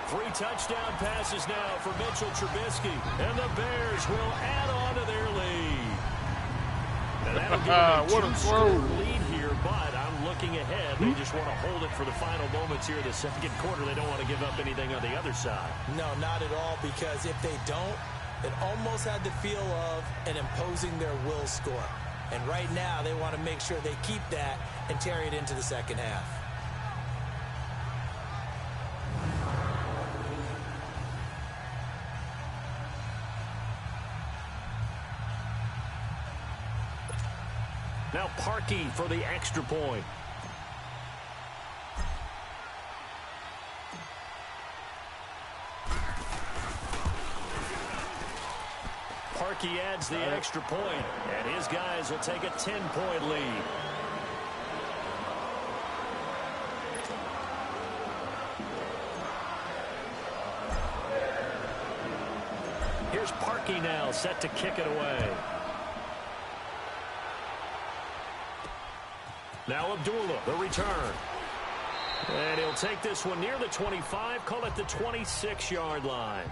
3 touchdown passes now for Mitchell Trubisky. And the Bears will add on to their lead. And that'll give them a what a throw. lead here, but I'm looking ahead. They just want to hold it for the final moments here in the second quarter. They don't want to give up anything on the other side. No, not at all, because if they don't, it almost had the feel of an imposing their will score. And right now, they want to make sure they keep that and carry it into the second half. Now Parkey for the extra point. Parkey adds the extra point, and his guys will take a 10-point lead. Here's Parkey now, set to kick it away. Now Abdullah, the return. And he'll take this one near the 25, call it the 26-yard line.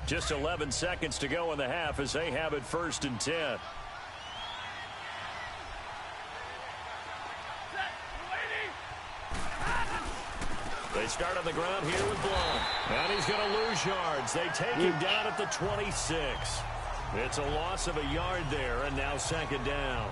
Just 11 seconds to go in the half as they have it 1st and 10. They start on the ground here with Blount. And he's going to lose yards. They take him down at the 26. It's a loss of a yard there, and now 2nd down.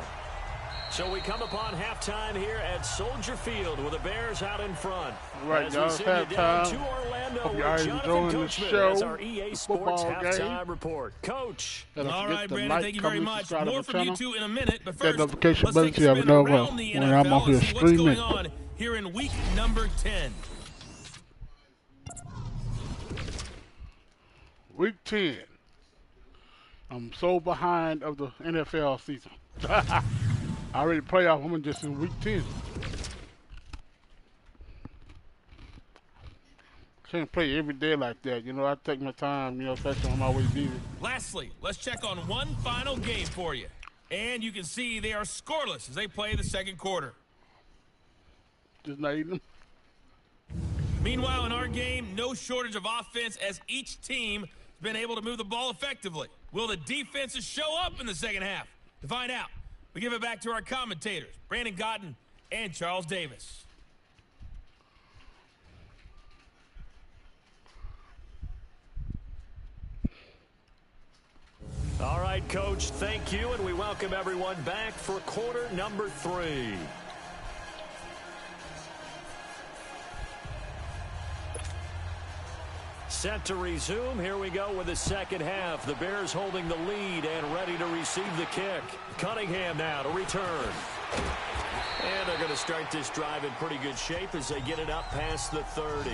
So we come upon halftime here at Soldier Field with the Bears out in front. All right, y'all, halftime. To Orlando, hope you are enjoying the show. That's our EA Sports halftime report. Coach. All right, Brandon, thank you very much. More from you two in a minute, but that first, notification let's button take so a you spin know around the when NFL I'm on here and see what's streaming. going on here in week number 10. Week 10. I'm so behind of the NFL season. I already playoff. I'm just in week 10. Can't play every day like that. You know, I take my time, you know, especially when I'm always busy. Lastly, let's check on one final game for you. And you can see they are scoreless as they play the second quarter. Just not eating them. Meanwhile, in our game, no shortage of offense as each team has been able to move the ball effectively. Will the defenses show up in the second half? To find out, we give it back to our commentators, Brandon Gotten and Charles Davis. All right, Coach, thank you, and we welcome everyone back for quarter number 3. Set to resume. Here we go with the second half. The Bears holding the lead and ready to receive the kick. Cunningham now to return. And they're going to start this drive in pretty good shape as they get it up past the 30.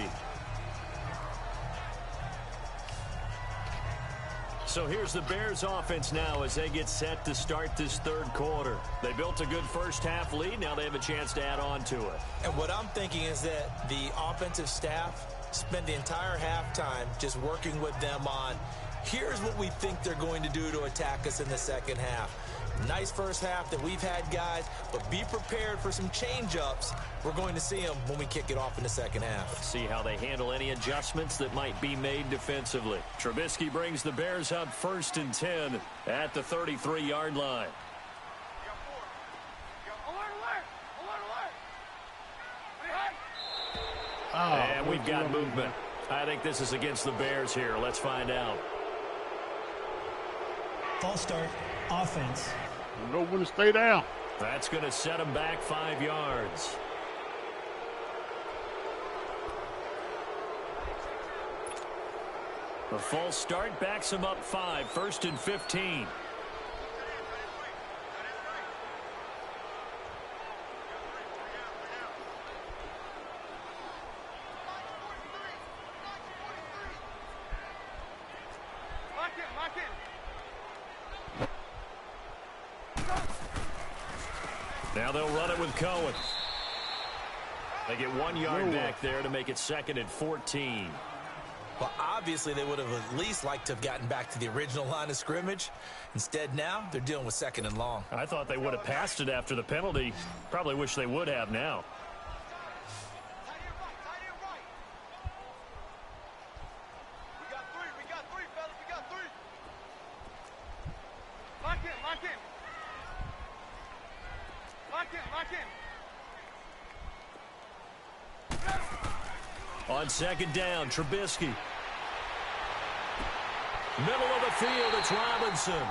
So here's the Bears offense now as they get set to start this third quarter. They built a good first half lead. Now they have a chance to add on to it. And what I'm thinking is that the offensive staff spent the entire halftime just working with them on, here's what we think they're going to do to attack us in the second half. Nice first half that we've had, guys, but be prepared for some change-ups. We're going to see them when we kick it off in the second half. Let's see how they handle any adjustments that might be made defensively. Trubisky brings the Bears up 1st and 10 at the 33-yard line. And we've got movement. I think this is against the Bears here. Let's find out. False start, offense. Know when to stay down. That's going to set them back 5 yards. A false start backs them up 5, 1st and 15. Now they'll run it with Cohen. They get 1 yard back there to make it 2nd and 14. Well, obviously they would have at least liked to have gotten back to the original line of scrimmage. Instead, now they're dealing with 2nd and long. I thought they would have passed it after the penalty. Probably wish they would have now. On 2nd down, Trubisky. Middle of the field, it's Robinson.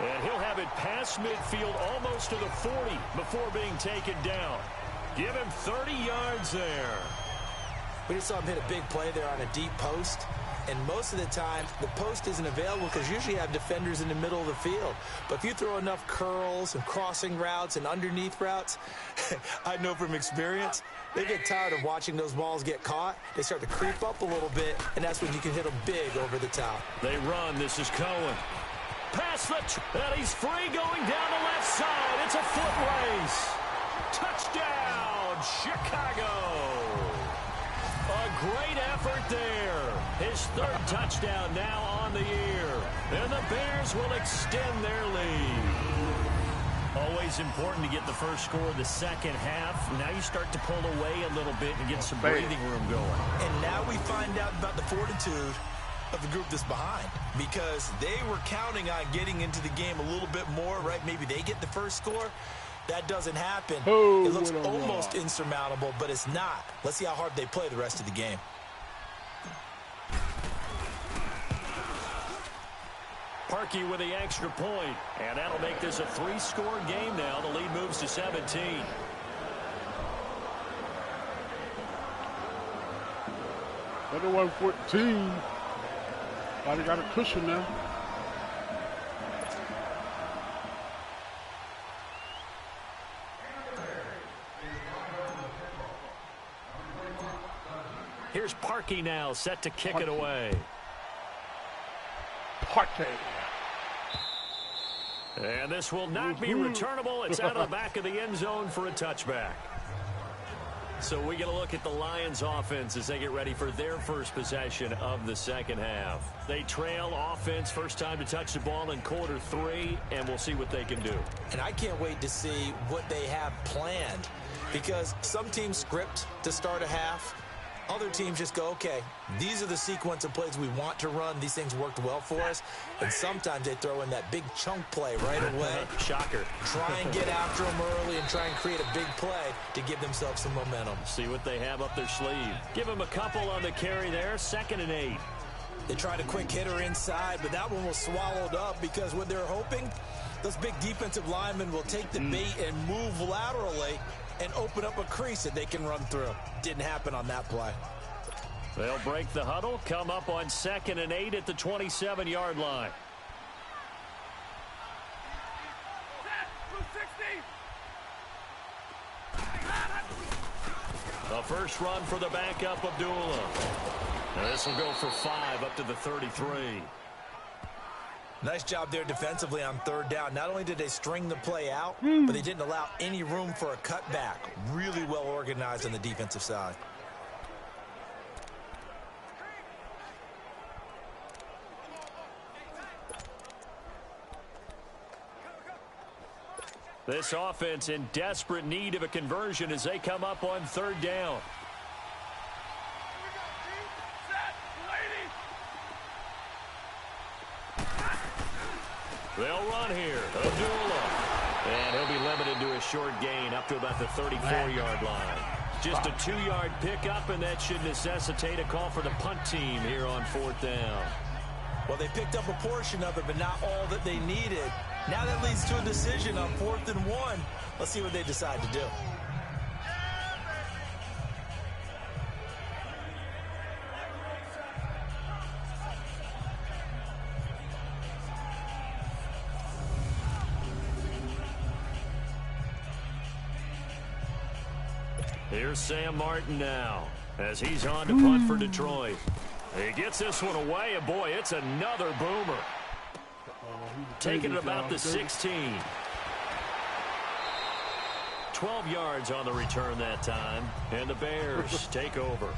And he'll have it past midfield almost to the 40 before being taken down. Give him 30 yards there. We just saw him hit a big play there on a deep post. And most of the time, the post isn't available because usually you have defenders in the middle of the field. But if you throw enough curls and crossing routes and underneath routes, I know from experience, they get tired of watching those balls get caught. They start to creep up a little bit, and that's when you can hit them big over the top. They run. This is Cohen. Pass and he's free going down the left side. It's a foot race. Touchdown, Chicago. A great effort there. His 3rd touchdown now on the year. And the Bears will extend their lead. Always important to get the first score of the second half. Now you start to pull away a little bit and get some breathing room going. And now we find out about the fortitude of the group that's behind, because they were counting on getting into the game a little bit more, right? Maybe they get the first score. That doesn't happen. It looks almost insurmountable, but it's not. Let's see how hard they play the rest of the game. Parkey with the extra point, and that'll make this a 3-score game now. The lead moves to 17. Another 114. They got a cushion now. Here's Parkey now, set to kick it away. Parkey. And this will not be returnable. It's out of the back of the end zone for a touchback. So we get a look at the Lions offense as they get ready for their first possession of the second half. They trail offense, first time to touch the ball in quarter 3, and we'll see what they can do. And I can't wait to see what they have planned, because some teams script to start a half. Other teams just go, okay, these are the sequence of plays we want to run. These things worked well for us. And sometimes they throw in that big chunk play right away. Shocker. Try and get after them early and try and create a big play to give themselves some momentum. See what they have up their sleeve. Give them a couple on the carry there, 2nd and 8. They tried a quick hitter inside, but that one was swallowed up because what they're hoping, those big defensive linemen will take the bait and move laterally and open up a crease that they can run through. Didn't happen on that play. They'll break the huddle, come up on 2nd and 8 at the 27-yard line. The first run for the backup, Abdullah. This will go for 5 up to the 33. Nice job there defensively on 3rd down. Not only did they string the play out, but they didn't allow any room for a cutback. Really well organized on the defensive side. This offense in desperate need of a conversion as they come up on 3rd down. They'll run here. Abdullah. And he'll be limited to a short gain up to about the 34-yard line. Just a 2-yard pickup, and that should necessitate a call for the punt team here on 4th down. Well, they picked up a portion of it, but not all that they needed. Now that leads to a decision on 4th and 1. Let's see what they decide to do. Here's Sam Martin now as he's on to punt for Detroit. He gets this one away, and boy, it's another boomer. Taking it about the 16. 12 yards on the return that time. And the Bears take over.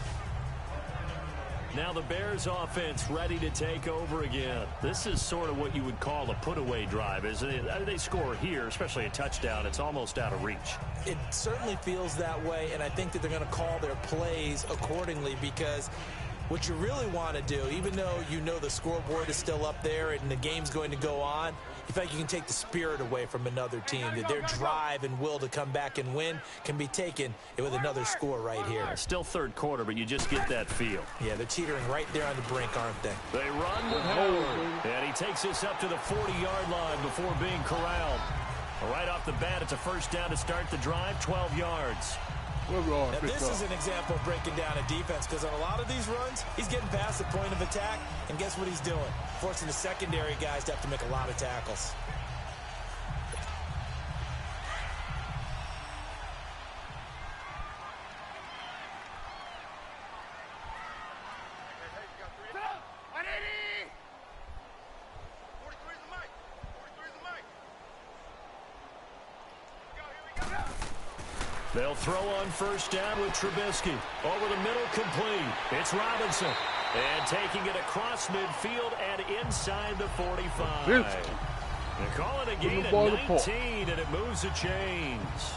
Now the Bears offense ready to take over again. This is sort of what you would call a put-away drive, isn't it? They score here, especially a touchdown. It's almost out of reach. It certainly feels that way, and I think that they're going to call their plays accordingly, because what you really want to do, even though you know the scoreboard is still up there and the game's going to go on, you feel like you can take the spirit away from another team, that their drive and will to come back and win can be taken with another score right here. Still third quarter, but you just get that feel. Yeah, they're teetering right there on the brink, aren't they? They run with Howard, and he takes this up to the 40-yard line before being corralled. Right off the bat, it's a first down to start the drive, 12 yards. Now, this is an example of breaking down a defense, because on a lot of these runs, he's getting past the point of attack, and guess what he's doing? Forcing the secondary guys to have to make a lot of tackles. They'll throw on first down with Trubisky. Over the middle, complete. It's Robinson. And taking it across midfield and inside the 45. They call it a gain of 19, and it moves the chains.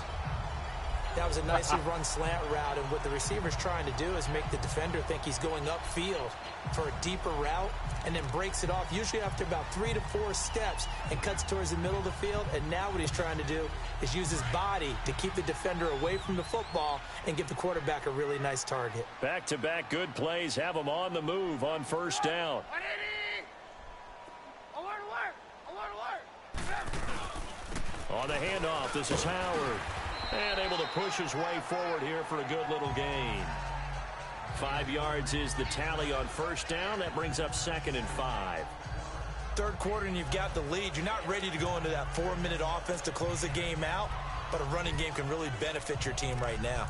That was a nicely run slant route, and what the receiver's trying to do is make the defender think he's going upfield for a deeper route, and then breaks it off, usually after about 3 to 4 steps, and cuts towards the middle of the field. And now what he's trying to do is use his body to keep the defender away from the football and give the quarterback a really nice target. Back-to-back good plays have him on the move on first down. On the handoff, this is Howard. And able to push his way forward here for a good little gain. 5 yards is the tally on first down. That brings up 2nd and 5. Third quarter and you've got the lead. You're not ready to go into that 4-minute offense to close the game out, but a running game can really benefit your team right now.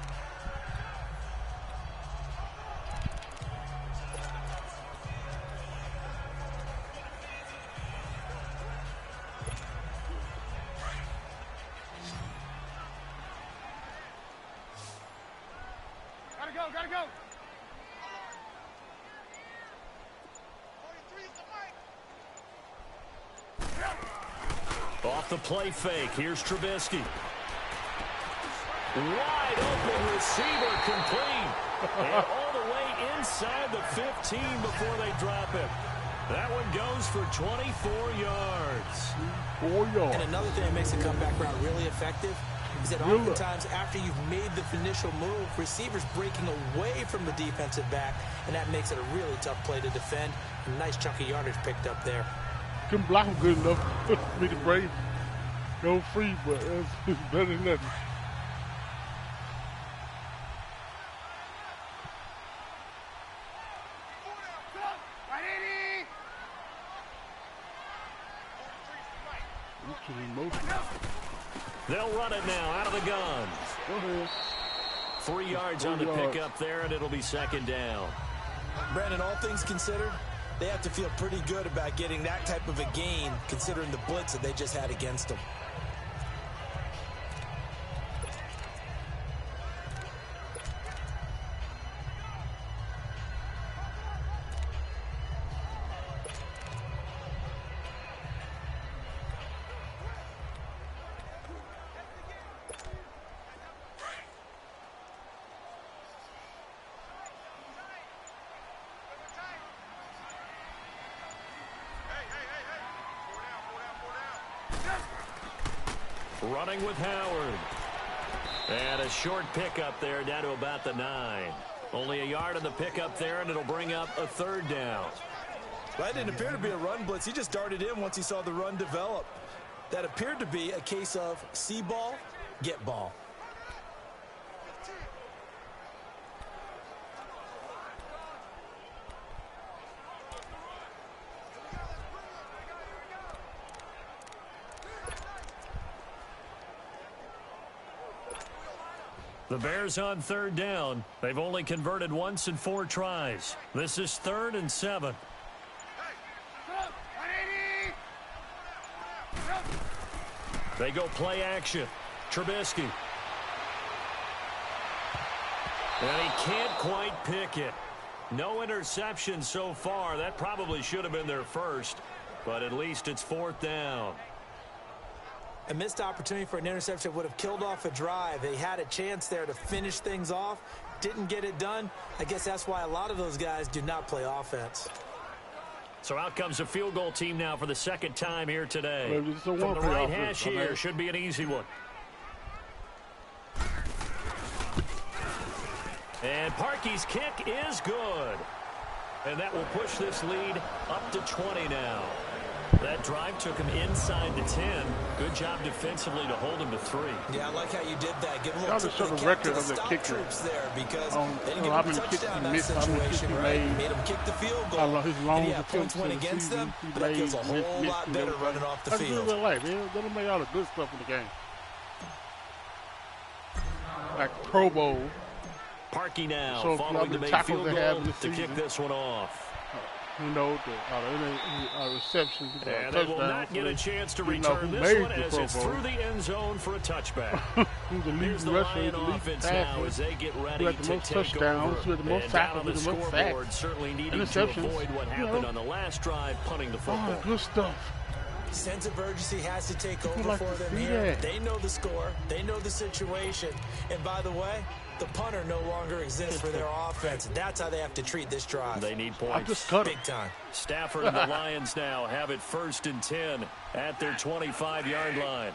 Gotta go. Off the play fake, here's Trubisky. Wide open receiver, complete. And all the way inside the 15 before they drop it. That one goes for 24 yards. 4 yards. And another thing that makes the comeback route really effective is that oftentimes after you've made the initial move, receivers breaking away from the defensive back, and that makes it a really tough play to defend. A nice chunk of yardage picked up there. Couldn't block him good enough for me to break. Go free, but it's better than nothing. They'll run it now out of the gun. 3 yards on the pickup there, and it'll be 2nd down. Brandon, all things considered, they have to feel pretty good about getting that type of a gain, considering the blitz that they just had against them. Running with Howard. And a short pickup there down to about the 9. Only a yard on the pickup there, and it'll bring up a 3rd down. Well, that didn't appear to be a run blitz. He just darted in once he saw the run develop. That appeared to be a case of see ball, get ball. The Bears on 3rd down. They've only converted once in 4 tries. This is 3rd and 7. They go play action. Trubisky. And he can't quite pick it. No interception so far. That probably should have been their first, but at least it's 4th down. A missed opportunity for an interception would have killed off a drive. They had a chance there to finish things off. Didn't get it done. I guess that's why a lot of those guys do not play offense. So out comes a field goal team now for the 2nd time here today. From the right hash here, should be an easy one. And Parkey's kick is good. And that will push this lead up to 20 now. That drive took him inside the 10. Good job defensively to hold him to 3. Yeah, I like how you did that. Give a little tip show to the record of the stop kicker. troops there because they didn't how give him many a kicks touchdown he in that missed, how many situation, kicks he right? made. Made him kick the field I goal. love his long And yeah, points went against them, but that feels a whole lot better running off the field. That's life. They don't make all the good stuff in the game. Like Pro Bowl. Parkey now So following the made field goal to kick this one off. You know, the reception. And they will not get a chance to return this one as it's through the end zone for a touchback. Here's the Lion offense now as they get ready to take over. And down on the scoreboard, certainly needing to avoid what happened on the last drive, punting the football. Oh, good stuff. Sense of urgency has to take over for them here. They know the score. They know the situation. And by the way, the punter no longer exists for their offense. That's how they have to treat this drive. They need points. I just cut big time. Stafford and the Lions now have it 1st and 10 at their 25-yard line.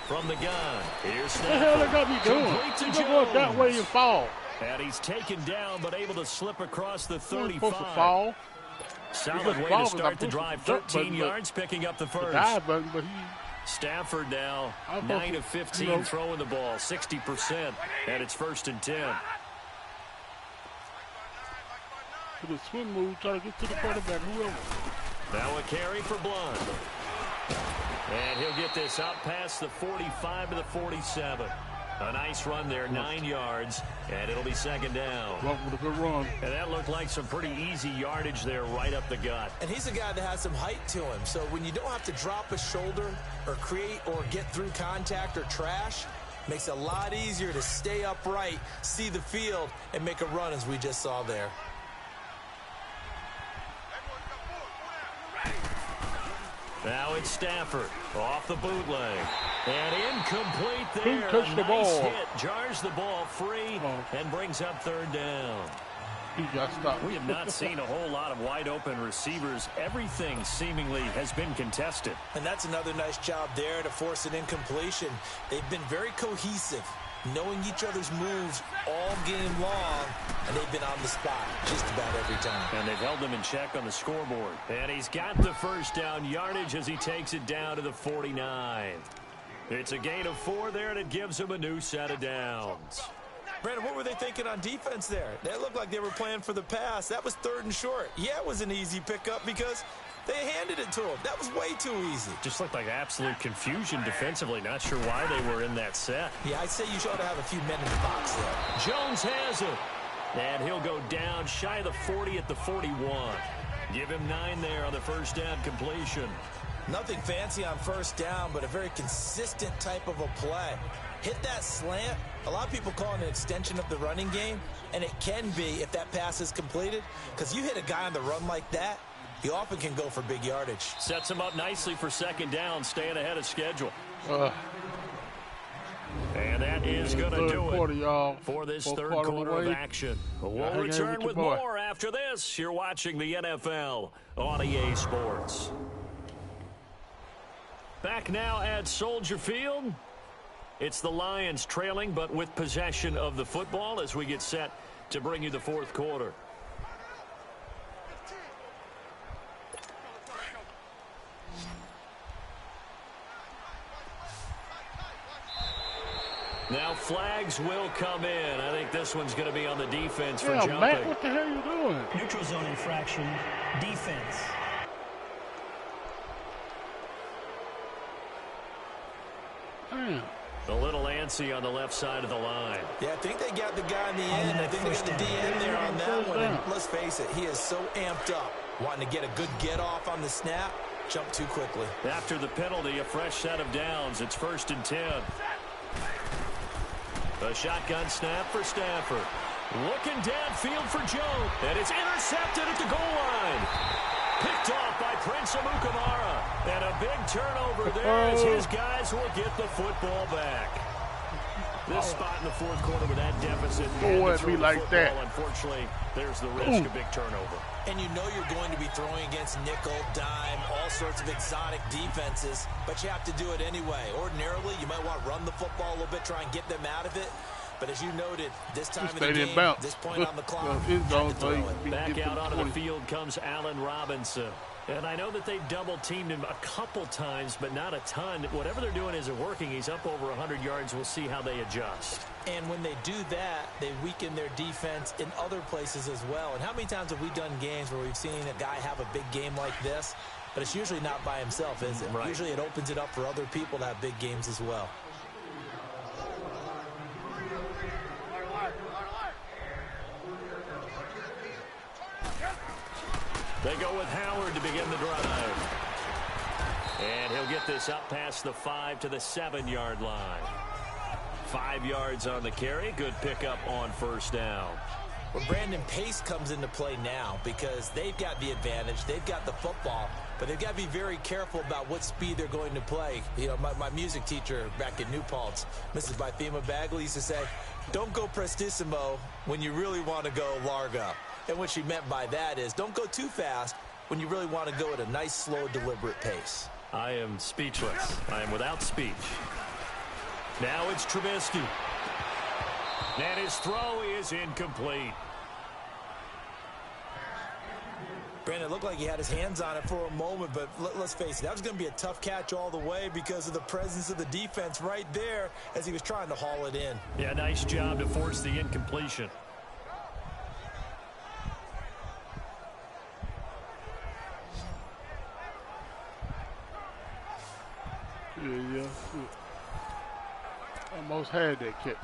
From the gun, here's Stafford. What the hell they got me doing? You go that way and fall. And he's taken down, but able to slip across the 35. You're supposed to fall. Solid way to start the drive. 13 yards, picking up the first. But Stafford now 9 of 15 throwing the ball, 60%, and it's 1st and 10. For the swim move, try to get to the quarterback, whoever. Now a carry for Blunt. And he'll get this out past the 45 to the 47. A nice run there, 9 yards, and it'll be 2nd down. Blunt with a good run. And that looked like some pretty easy yardage there right up the gut. And he's a guy that has some height to him, so when you don't have to drop a shoulder or create or get through contact or trash, makes it a lot easier to stay upright, see the field, and make a run as we just saw there. Now it's Stafford off the bootleg. And incomplete there. Touched the nice ball. hit. Jars the ball free and brings up 3rd down. He got stopped. We have not seen a whole lot of wide open receivers. Everything seemingly has been contested. And that's another nice job there to force an incompletion. They've been very cohesive, knowing each other's moves all game long, and they've been on the spot just about every time. And they've held them in check on the scoreboard. And he's got the 1st down yardage as he takes it down to the 49. It's a gain of 4 there, and it gives him a new set of downs. Brandon, what were they thinking on defense there? They looked like they were playing for the pass. That was 3rd and short. Yeah, it was an easy pickup because they handed it to him. That was way too easy. Just looked like absolute confusion defensively. Not sure why they were in that set. Yeah, I'd say you should have a few men in the box there. Jones has it. And he'll go down shy of the 40 at the 41. Give him 9 there on the 1st down completion. Nothing fancy on 1st down, but a very consistent type of a play. Hit that slant. A lot of people call it an extension of the running game, and it can be if that pass is completed, because you hit a guy on the run like that, he often can go for big yardage. Sets him up nicely for 2nd down, staying ahead of schedule. And that is going to do it for this 3rd quarter of action. We'll return with more after this. You're watching the NFL on EA Sports. Back now at Soldier Field. It's the Lions trailing, but with possession of the football as we get set to bring you the 4th quarter. Now flags will come in. I think this one's going to be on the defense for jumping. Matt, what the hell are you doing? Neutral zone infraction, defense. Damn. A little antsy on the left side of the line. Yeah, I think they got the guy in the end. I think they got the DN there on that one. And let's face it, he is so amped up, wanting to get a good get-off on the snap, jump too quickly. After the penalty, a fresh set of downs. It's 1st and 10. A shotgun snap for Stafford. Looking downfield for Joe. And it's intercepted at the goal line. Picked off by Prince Amukamara. And a big turnover there as his guys will get the football back. This spot in the fourth quarter with that deficit. Wouldn't be like that. Unfortunately, there's the risk of big turnover. And you know you're going to be throwing against nickel, dime, all sorts of exotic defenses, but you have to do it anyway. Ordinarily, you might want to run the football a little bit, try and get them out of it. But as you noted, this time of the game, this point on the clock, back out onto the field comes Allen Robinson. And I know that they've double-teamed him a couple times, but not a ton. Whatever they're doing isn't working. He's up over 100 yards. We'll see how they adjust. And when they do that, they weaken their defense in other places as well. And how many times have we done games where we've seen a guy have a big game like this, but it's usually not by himself, is it? Right. Usually it opens it up for other people to have big games as well. They go with Howard to begin the drive. And he'll get this up past the 5 to the 7-yard line. 5 yards on the carry. Good pickup on first down. Well, Brandon, pace comes into play now because they've got the advantage. They've got the football, but they've got to be very careful about what speed they're going to play. You know, my music teacher back in New Paltz, Mrs. Bythema Bagley, used to say, don't go prestissimo when you really want to go largo. And what she meant by that is don't go too fast when you really want to go at a nice, slow, deliberate pace. I am speechless. I am without speech. Now it's Trubisky. And his throw is incomplete. Brandon, it looked like he had his hands on it for a moment, but let's face it, that was going to be a tough catch all the way because of the presence of the defense right there as he was trying to haul it in. Yeah, nice job to force the incompletion. Yeah. Almost had that catch.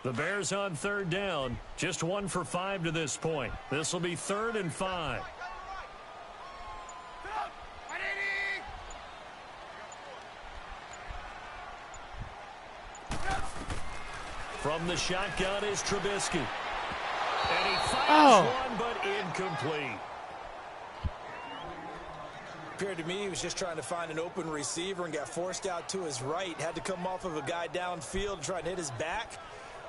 The Bears on third down. Just 1 for 5 to this point. This will be 3rd and 5. From the shotgun is Trubisky. And he fires one, but incomplete. Appeared to me he was just trying to find an open receiver and got forced out to his right. Had to come off of a guy downfield, try and hit his back.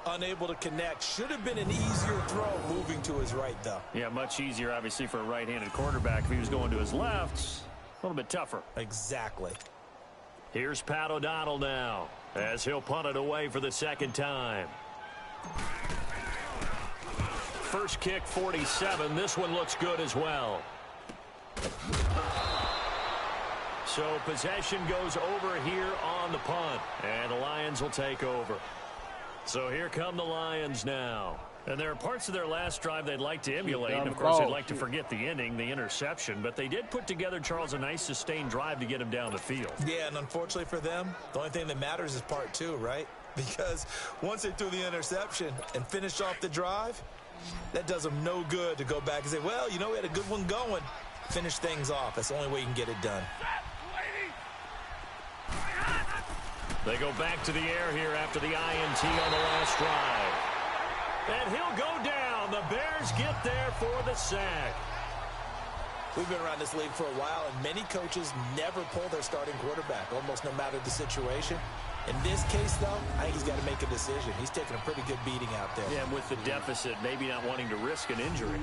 Unable to connect. Should have been an easier throw moving to his right, though. Yeah, much easier, obviously, for a right-handed quarterback. If he was going to his left, a little bit tougher. Exactly. Here's Pat O'Donnell now, as he'll punt it away for the second time. First kick, 47. This one looks good as well. So possession goes over here on the punt, and the Lions will take over. So here come the Lions now. And there are parts of their last drive they'd like to emulate. And, of course, they'd like to forget the ending, the interception. But they did put together, Charles, a nice sustained drive to get him down the field. Yeah, and unfortunately for them, the only thing that matters is part 2, right? Because once they threw the interception and finished off the drive, that does them no good to go back and say, well, you know, we had a good one going. Finish things off. That's the only way you can get it done. They go back to the air here after the INT on the last drive. And he'll go down. The Bears get there for the sack. We've been around this league for a while, and many coaches never pull their starting quarterback, almost no matter the situation. In this case, though, I think he's got to make a decision. He's taking a pretty good beating out there. Yeah, and with the deficit, maybe not wanting to risk an injury.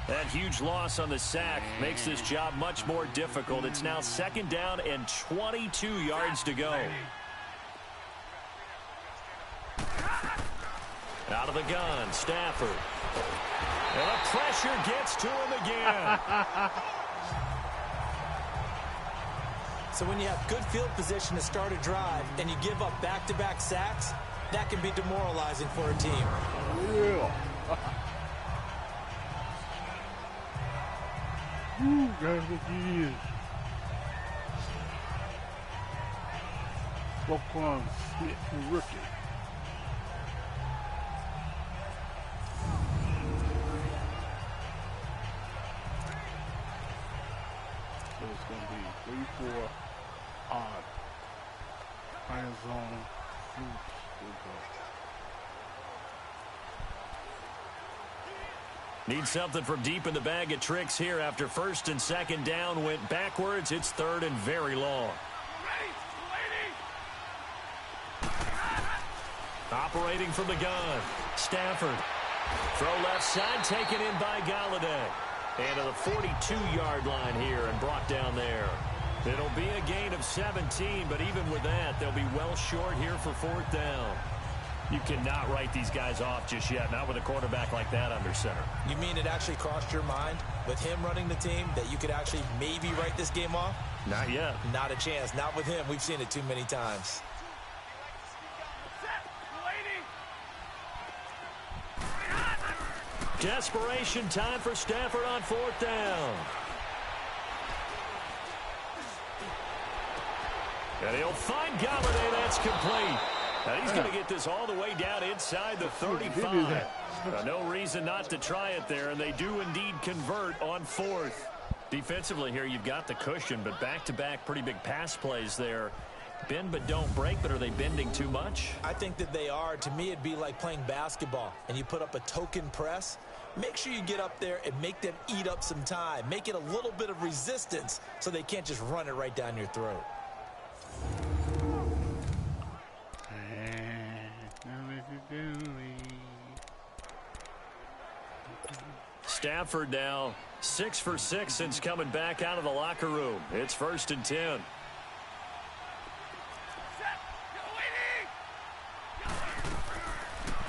That huge loss on the sack makes this job much more difficult. It's now 2nd down and 22 yards to go. Out of the gun, Stafford. And the pressure gets to him again. So when you have good field position to start a drive and you give up back-to-back sacks, that can be demoralizing for a team. Yeah. Ooh, guys, look he is. Roquan Smith, the rookie. So it's going to be 3-4 odd. Iron zone. Need something from deep in the bag of tricks here after first and second down went backwards. It's third and very long. Operating from the gun. Stafford. Throw left side, taken in by Galladay. And to the 42-yard line here and brought down there. It'll be a gain of 17, but even with that, they'll be well short here for fourth down. You cannot write these guys off just yet, not with a quarterback like that under center. You mean it actually crossed your mind with him running the team that you could actually maybe write this game off? Not yet. Not a chance. Not with him. We've seen it too many times. Desperation time for Stafford on fourth down. And he'll find Galladay. That's complete. And he's going to get this all the way down inside the 35. No reason not to try it there, and they do indeed convert on fourth. Defensively here, you've got the cushion, but back-to-back pretty big pass plays there. Bend but don't break, but are they bending too much? I think that they are. To me, it'd be like playing basketball, and you put up a token press. Make sure you get up there and make them eat up some time. Make it a little bit of resistance so they can't just run it right down your throat. Stafford now 6 for 6 since coming back out of the locker room. It's first and 10.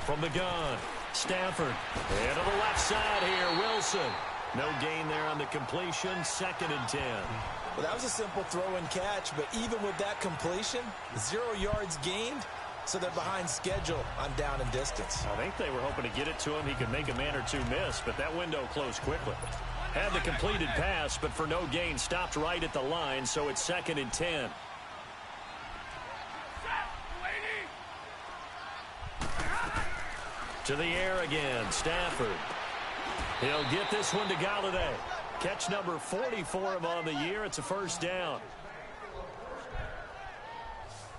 From the gun, Stafford. And to the left side here, Wilson. No gain there on the completion, second and 10. Well, that was a simple throw and catch, but even with that completion, 0 yards gained, so they're behind schedule on down and distance. I think they were hoping to get it to him. He could make a man or two miss, but that window closed quickly. Had the completed pass, but for no gain, stopped right at the line, so it's second and 10. To the air again, Stafford. He'll get this one to Galladay. Catch number 40 for him on the year. It's a first down.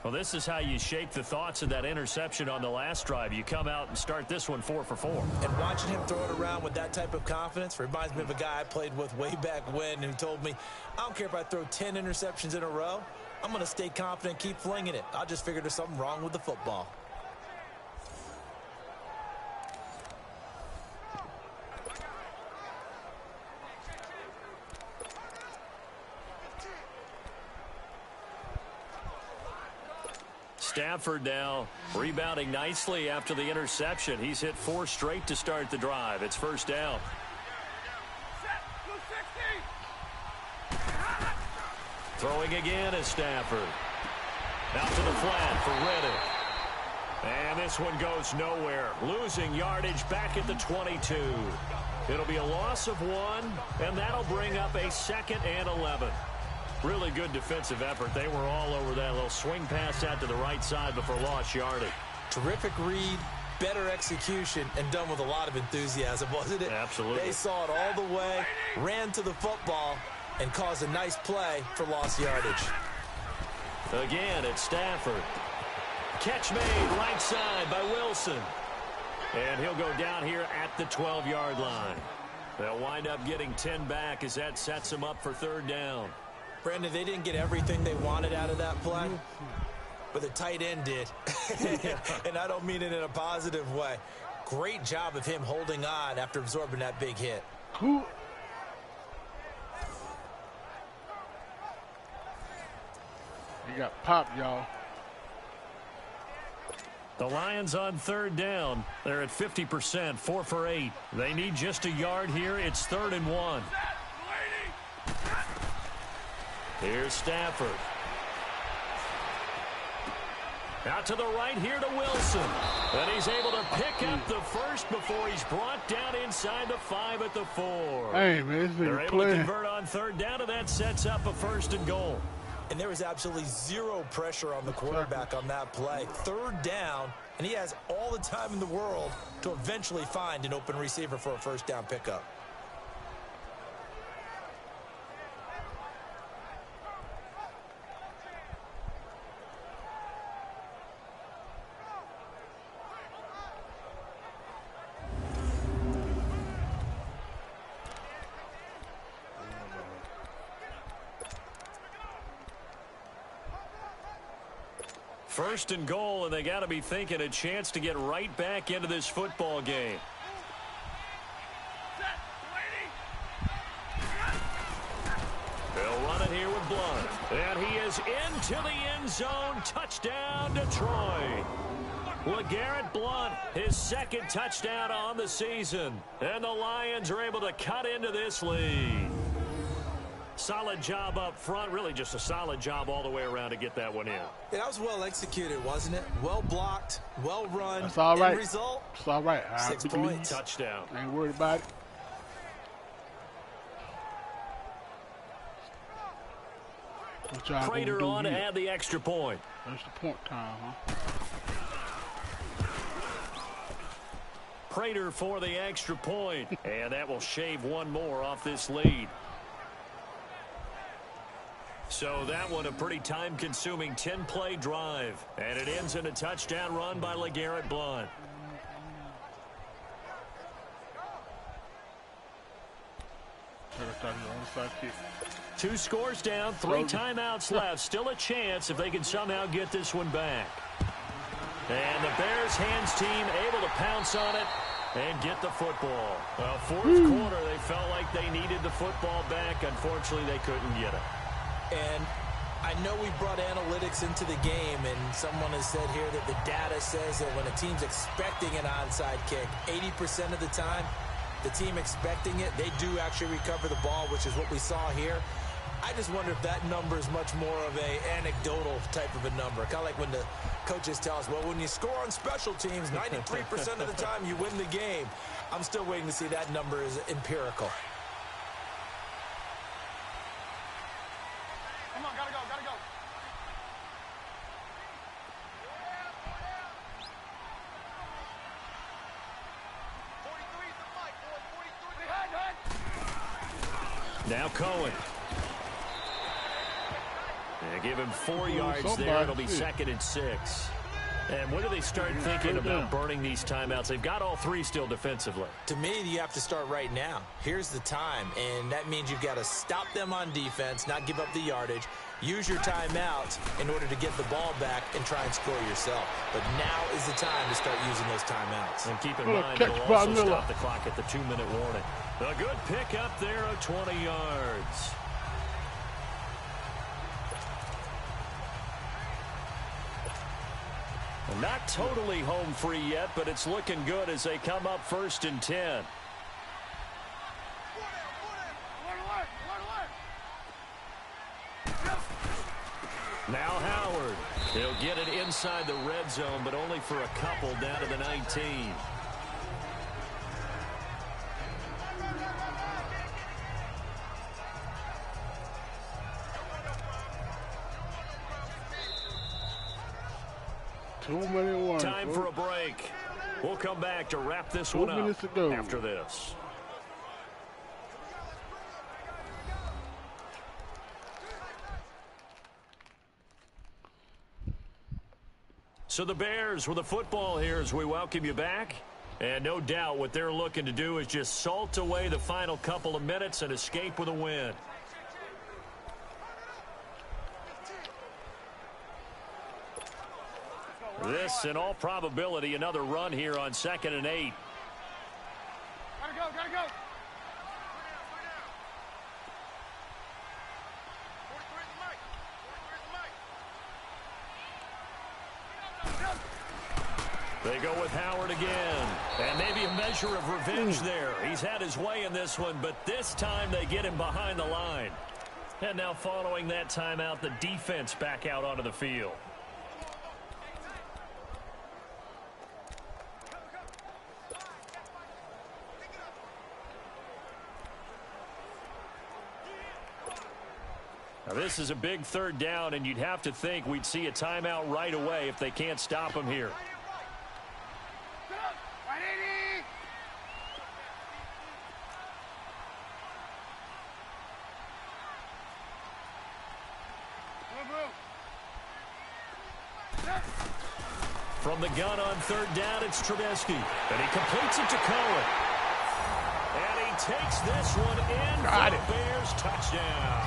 Well, this is how you shake the thoughts of that interception on the last drive. You come out and start this one 4 for 4. And watching him throw it around with that type of confidence reminds me of a guy I played with way back when who told me, I don't care if I throw 10 interceptions in a row. I'm going to stay confident, keep flinging it. I just figured there's something wrong with the football. Stafford now rebounding nicely after the interception. He's hit 4 straight to start the drive. It's first down. Throwing again is Stafford. Out to the flat for Reddick. And this one goes nowhere. Losing yardage back at the 22. It'll be a loss of 1, and that'll bring up a second and 11. Really good defensive effort. They were all over that little swing pass out to the right side before lost yardage. Terrific read, better execution, and done with a lot of enthusiasm, wasn't it? Absolutely. They saw it all the way, ran to the football, and caused a nice play for lost yardage. Again, it's Stafford. Catch made right side by Wilson. And he'll go down here at the 12-yard line. They'll wind up getting 10 back as that sets them up for third down. Brandon, they didn't get everything they wanted out of that play, but the tight end did. And I don't mean it in a positive way. Great job of him holding on after absorbing that big hit. You got popped, y'all. The Lions on third down. They're at 50%, 4 for 8. They need just a yard here. It's 3rd and 1. Here's Stafford. Out to the right here to Wilson. And he's able to pick up the first before he's brought down inside the 5 at the 4. Hey, man, they're able to convert on 3rd down, and that sets up a 1st and goal. And there was absolutely zero pressure on the quarterback on that play. 3rd down, and he has all the time in the world to eventually find an open receiver for a 1st down pickup. First and goal, and they got to be thinking a chance to get right back into this football game. They'll run it here with Blunt. And he is into the end zone. Touchdown, Detroit. LeGarrette Blunt, his 2nd touchdown on the season. And the Lions are able to cut into this lead. Solid job up front. Really just a solid job all the way around to get that one in. Yeah, that was well executed, wasn't it? Well blocked, well run. That's all right. End result, it's all right. 6 points. Touchdown. I ain't worried about it. Prater on to add the extra point. Extra point time, huh? Prater for the extra point. And that will shave one more off this lead. So that one a pretty time-consuming 10-play drive. And it ends in a touchdown run by LeGarrette Blunt. Two scores down, 3 timeouts left. Still a chance if they can somehow get this one back. And the Bears hands team able to pounce on it and get the football. Well, 4th quarter, they felt like they needed the football back. Unfortunately, they couldn't get it. And I know we brought analytics into the game, and someone has said here that the data says that when a team's expecting an onside kick, 80% of the time, the team expecting it, they do actually recover the ball, which is what we saw here. I just wonder if that number is much more of a anecdotal type of a number. Kind of like when the coaches tell us, well, when you score on special teams, 93% of the time you win the game. I'm still waiting to see that number is empirical. Come on, gotta go, gotta go. Now Cohen. They give him 4 yards there. It'll be 2nd and 6. And when do they start thinking about burning these timeouts? They've got all 3 still defensively. To me, you have to start right now. Here's the time, and that means you've got to stop them on defense, not give up the yardage, use your timeouts in order to get the ball back and try and score yourself. But now is the time to start using those timeouts. And keep in mind, they'll also stop the clock at the 2-minute warning. A good pick up there of 20 yards. Not totally home free yet, but it's looking good as they come up 1st and 10. Now Howard. He'll get it inside the red zone, but only for a couple down to the 19. Time for a break. We'll come back to wrap this one up after this. So the Bears with the football here as we welcome you back. And no doubt what they're looking to do is just salt away the final couple of minutes and escape with a win. This, in all probability, another run here on 2nd and 8. Gotta go, gotta go. They go with Howard again. And maybe a measure of revenge there. He's had his way in this one, but this time they get him behind the line. And now following that timeout, the defense back out onto the field. Now, this is a big third down, and you'd have to think we'd see a timeout right away if they can't stop him here. From the gun on third down, it's Trubisky. And he completes it to Cohen. And he takes this one in for the Bears touchdown.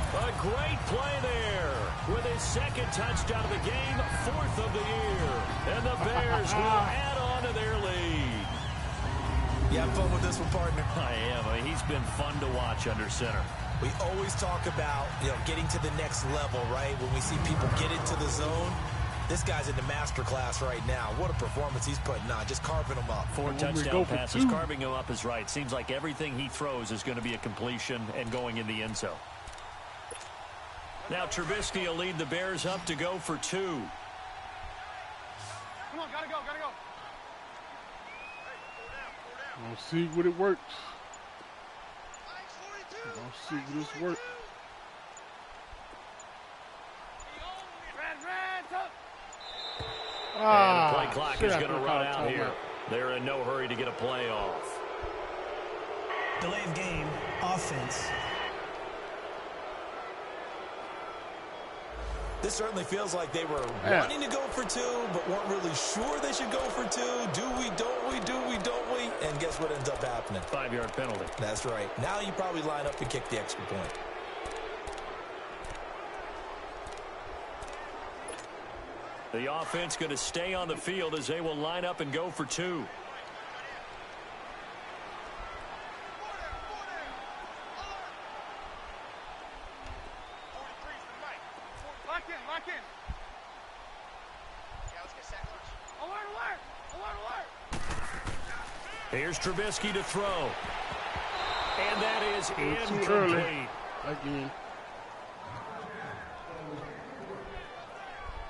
A great play there with his second touchdown of the game, 4th of the year. And the Bears will add on to their lead. You have fun with this one, partner? I am. I mean, he's been fun to watch under center. We always talk about, getting to the next level, right? When we see people get into the zone. This guy's in the master class right now. What a performance he's putting on, just carving them up. 4 touchdown passes, carving him up is right. Seems like everything he throws is going to be a completion and going in the end zone. Now Trubisky will lead the Bears up to go for 2. Come on, gotta go, gotta go. We'll see what it works. We'll see what this works. And the play clock is going to run out here. They're in no hurry to get a play off. Delay of game, offense. This certainly feels like they were wanting to go for 2, but weren't really sure they should go for 2. Do we, don't we, do we, don't we? And guess what ends up happening? 5-yard penalty. That's right. Now you probably line up and kick the extra point. The offense going to stay on the field as they will line up and go for 2. Lock in. Yeah, let's get set. Alert. Here's Trubisky to throw. And that is incomplete. Early. Again.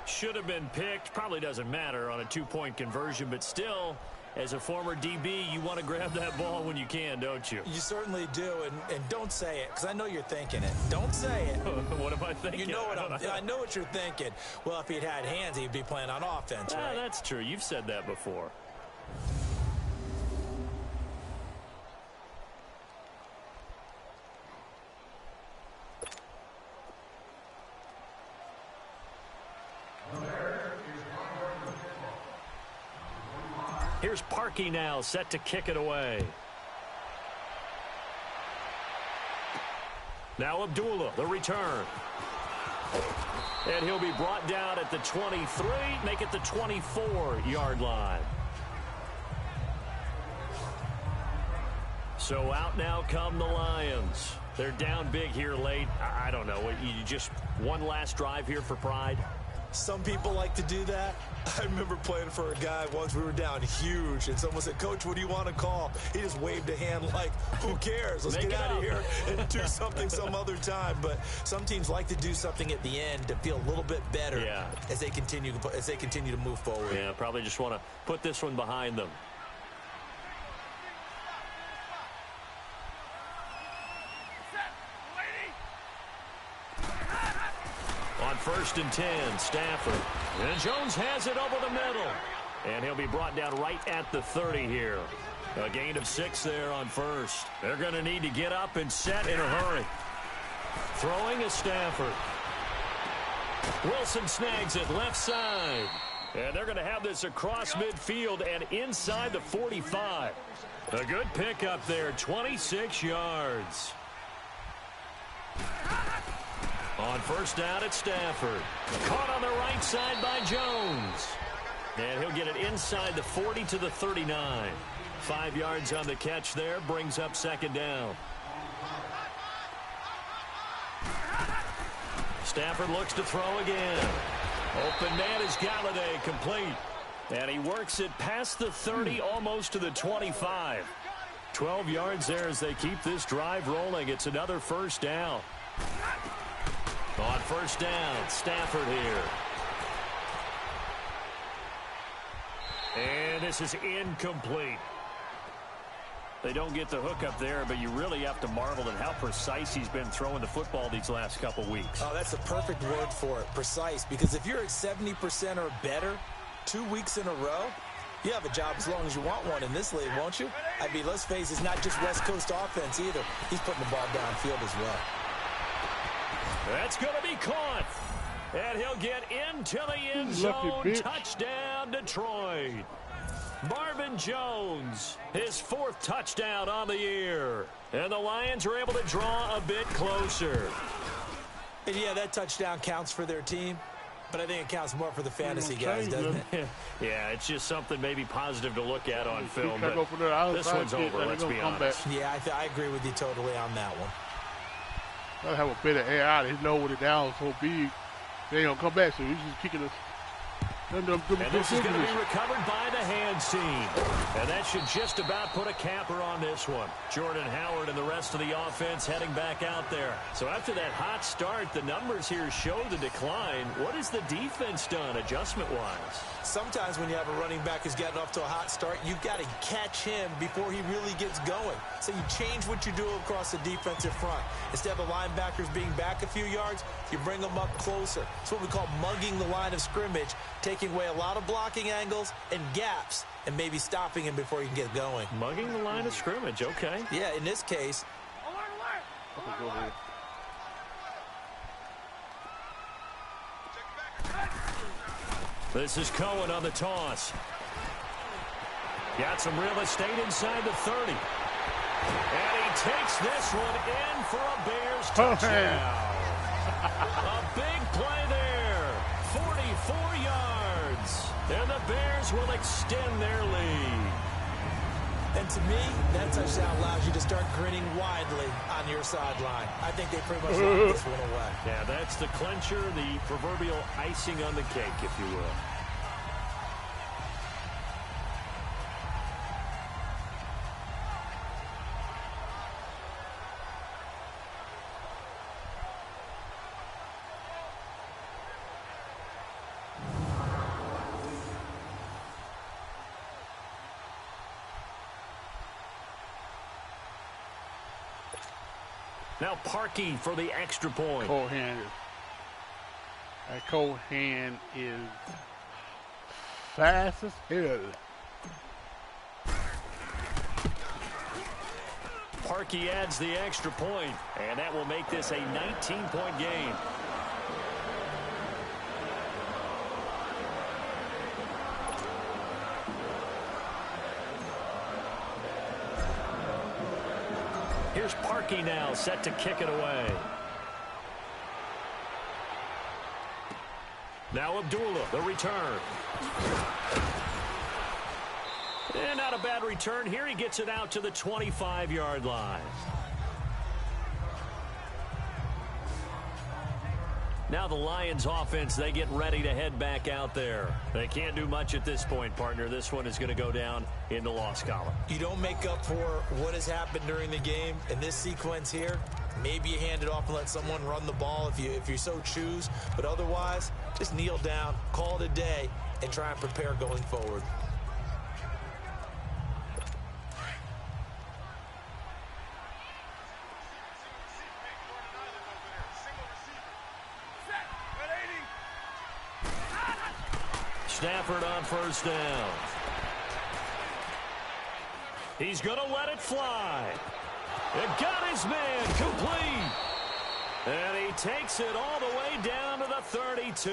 Should have been picked. Probably doesn't matter on a 2-point conversion, but still, as a former DB, you want to grab that ball when you can, don't you? You certainly do, and don't say it, because I know you're thinking it. Don't say it. What am I thinking? You know what I know what you're thinking. Well, if he'd had hands, he'd be playing on offense, right? That's true. You've said that before. Here's Parkey now, set to kick it away. Now Abdullah, the return. And he'll be brought down at the 23, make it the 24-yard line. So out now come the Lions. They're down big here late. I don't know. You just one last drive here for pride? Some people like to do that. I remember playing for a guy once. We were down huge, and someone said, "Coach, what do you want to call?" He just waved a hand like, "Who cares? Let's get out of here and do something some other time." But some teams like to do something at the end to feel a little bit better as they continue to move forward. Yeah, probably just want to put this one behind them. On 1st and 10, Stafford. And Jones has it over the middle. And he'll be brought down right at the 30 here. A gain of 6 there on 1st. They're going to need to get up and set in a hurry. Throwing is Stafford. Wilson snags it left side. And they're going to have this across midfield and inside the 45. A good pickup there, 26 yards. On 1st down, it's Stafford. Caught on the right side by Jones. And he'll get it inside the 40 to the 39. 5 yards on the catch there, brings up 2nd down. Stafford looks to throw again. Open man is Galladay, complete. And he works it past the 30, almost to the 25. 12 yards there as they keep this drive rolling. It's another 1st down. On 1st down, Stafford here. And this is incomplete. They don't get the hook up there, but you really have to marvel at how precise he's been throwing the football these last couple weeks. Oh, that's the perfect word for it, precise. Because if you're at 70% or better 2 weeks in a row, you have a job as long as you want one in this league, won't you? I mean, let's face it, it's not just West Coast offense either. He's putting the ball downfield as well. That's going to be caught. And he'll get into the end zone. Touchdown, Detroit. Marvin Jones, his 4th touchdown on the year. And the Lions are able to draw a bit closer. And yeah, that touchdown counts for their team, but I think it counts more for the fantasy guys, doesn't it? Yeah, it's just something maybe positive to look at on film, but this one's over, let's be honest. Yeah, I agree with you totally on that one. Gotta have a bit of air out. He lowered it down so big. They ain't gonna come back, so he's just kicking us. And this is going to be recovered by the hands team. And that should just about put a capper on this one. Jordan Howard and the rest of the offense heading back out there. So after that hot start, the numbers here show the decline. What has the defense done adjustment-wise? Sometimes when you have a running back who's gotten off to a hot start, you've got to catch him before he really gets going. So you change what you do across the defensive front. Instead of the linebackers being back a few yards, you bring them up closer. It's what we call mugging the line of scrimmage, taking away a lot of blocking angles and gaps and maybe stopping him before he can get going. Mugging the line of scrimmage, okay. Yeah, in this case. Go ahead. This is Cohen on the toss. Got some real estate inside the 30. And he takes this one in for a Bears touchdown. A big play there. 44 yards. And the Bears will extend their lead. And to me, that touchdown allows you to start grinning widely on your sideline. I think they pretty much locked this one away. Yeah, that's the clincher, the proverbial icing on the cake, if you will. Now Parkey for the extra point. Cohen is fast as hell. Parkey adds the extra point, and that will make this a 19-point game. Here's Parkey now, set to kick it away. Now Abdullah, the return. And not a bad return here. He gets it out to the 25-yard line. Now the Lions offense, they get ready to head back out there. They can't do much at this point, partner. This one is going to go down in the loss column. You don't make up for what has happened during the game in this sequence here. Maybe you hand it off and let someone run the ball if you so choose. But otherwise, just kneel down, call it a day, and try and prepare going forward. Stafford on first down. He's going to let it fly. It got his man complete. And he takes it all the way down to the 32.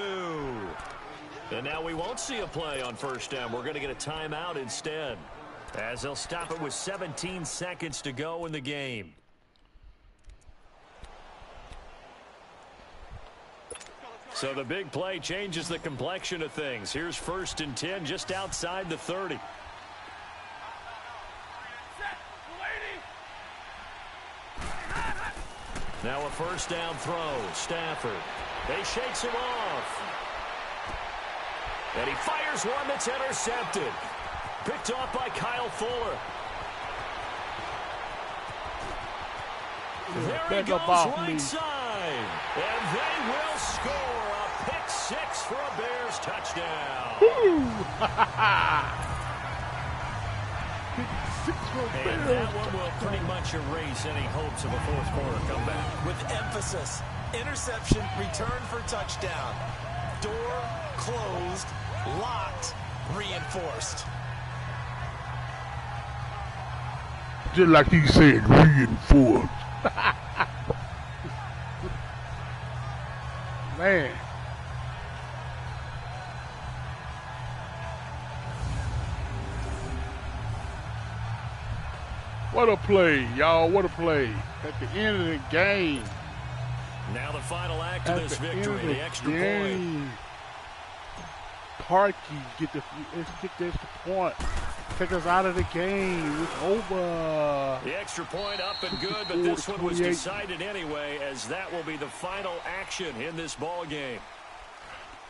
And now we won't see a play on first down. We're going to get a timeout instead, as they'll stop it with 17 seconds to go in the game. So the big play changes the complexion of things. Here's 1st and 10 just outside the 30. Now a first down throw. Stafford. He shakes him off. And he fires one that's intercepted. Picked off by Kyle Fuller. There he goes right side. And they will score a pick six for a Bears touchdown. Pick six And that one will pretty much erase any hopes of a fourth quarter comeback. With emphasis, interception, return for touchdown. Door closed, locked, reinforced. Just like he said, reinforced. Man. What a play, y'all. What a play. At the end of the game. Now the final act of this victory, the extra point. Parkey get the extra point. Take us out of the game. It's over. The extra point up and good, but this one was decided anyway, as that will be the final action in this ball game.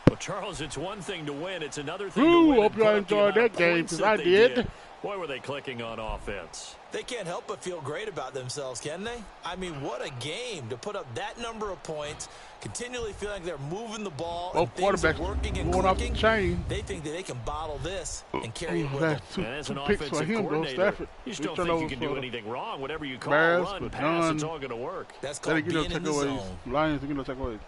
Well, Charles, it's one thing to win. It's another thing to win. Hope y'all enjoyed that game, because I did. Boy, were they clicking on offense. They can't help but feel great about themselves, can they? I mean, what a game to put up that number of points, continually feeling like they're moving the ball, and things are working and clicking. They think that they can bottle this and carry it with them. And as an offensive coordinator, you just don't think you can do anything wrong. Whatever you call, run, pass, it's all going to work. That's called being in the zone. Lions are going to take away.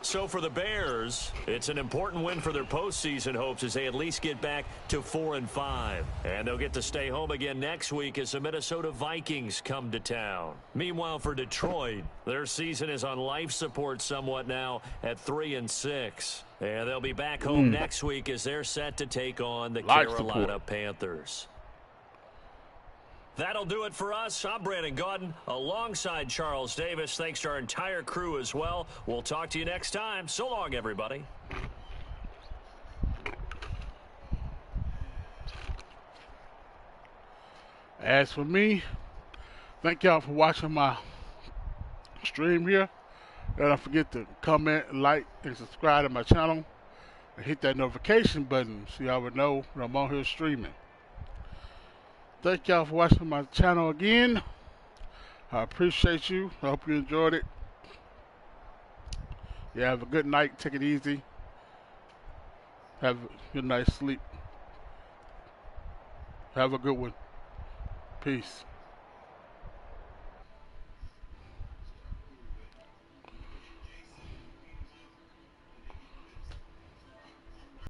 So for the Bears, it's an important win for their postseason hopes as they at least get back to 4-5. And they'll get to stay home again next week as the Minnesota Vikings come to town. Meanwhile, for Detroit, their season is on life support somewhat now at 3-6. And they'll be back home next week as they're set to take on the Carolina Panthers. That'll do it for us. I'm Brandon Gaudin alongside Charles Davis. Thanks to our entire crew as well. We'll talk to you next time. So long, everybody. As for me, thank y'all for watching my stream here. Don't forget to comment, like, and subscribe to my channel. And hit that notification button so y'all would know when I'm on here streaming. Thank y'all for watching my channel again. I appreciate you. I hope you enjoyed it. Yeah, have a good night. Take it easy. Have a good night's sleep. Have a good one. Peace.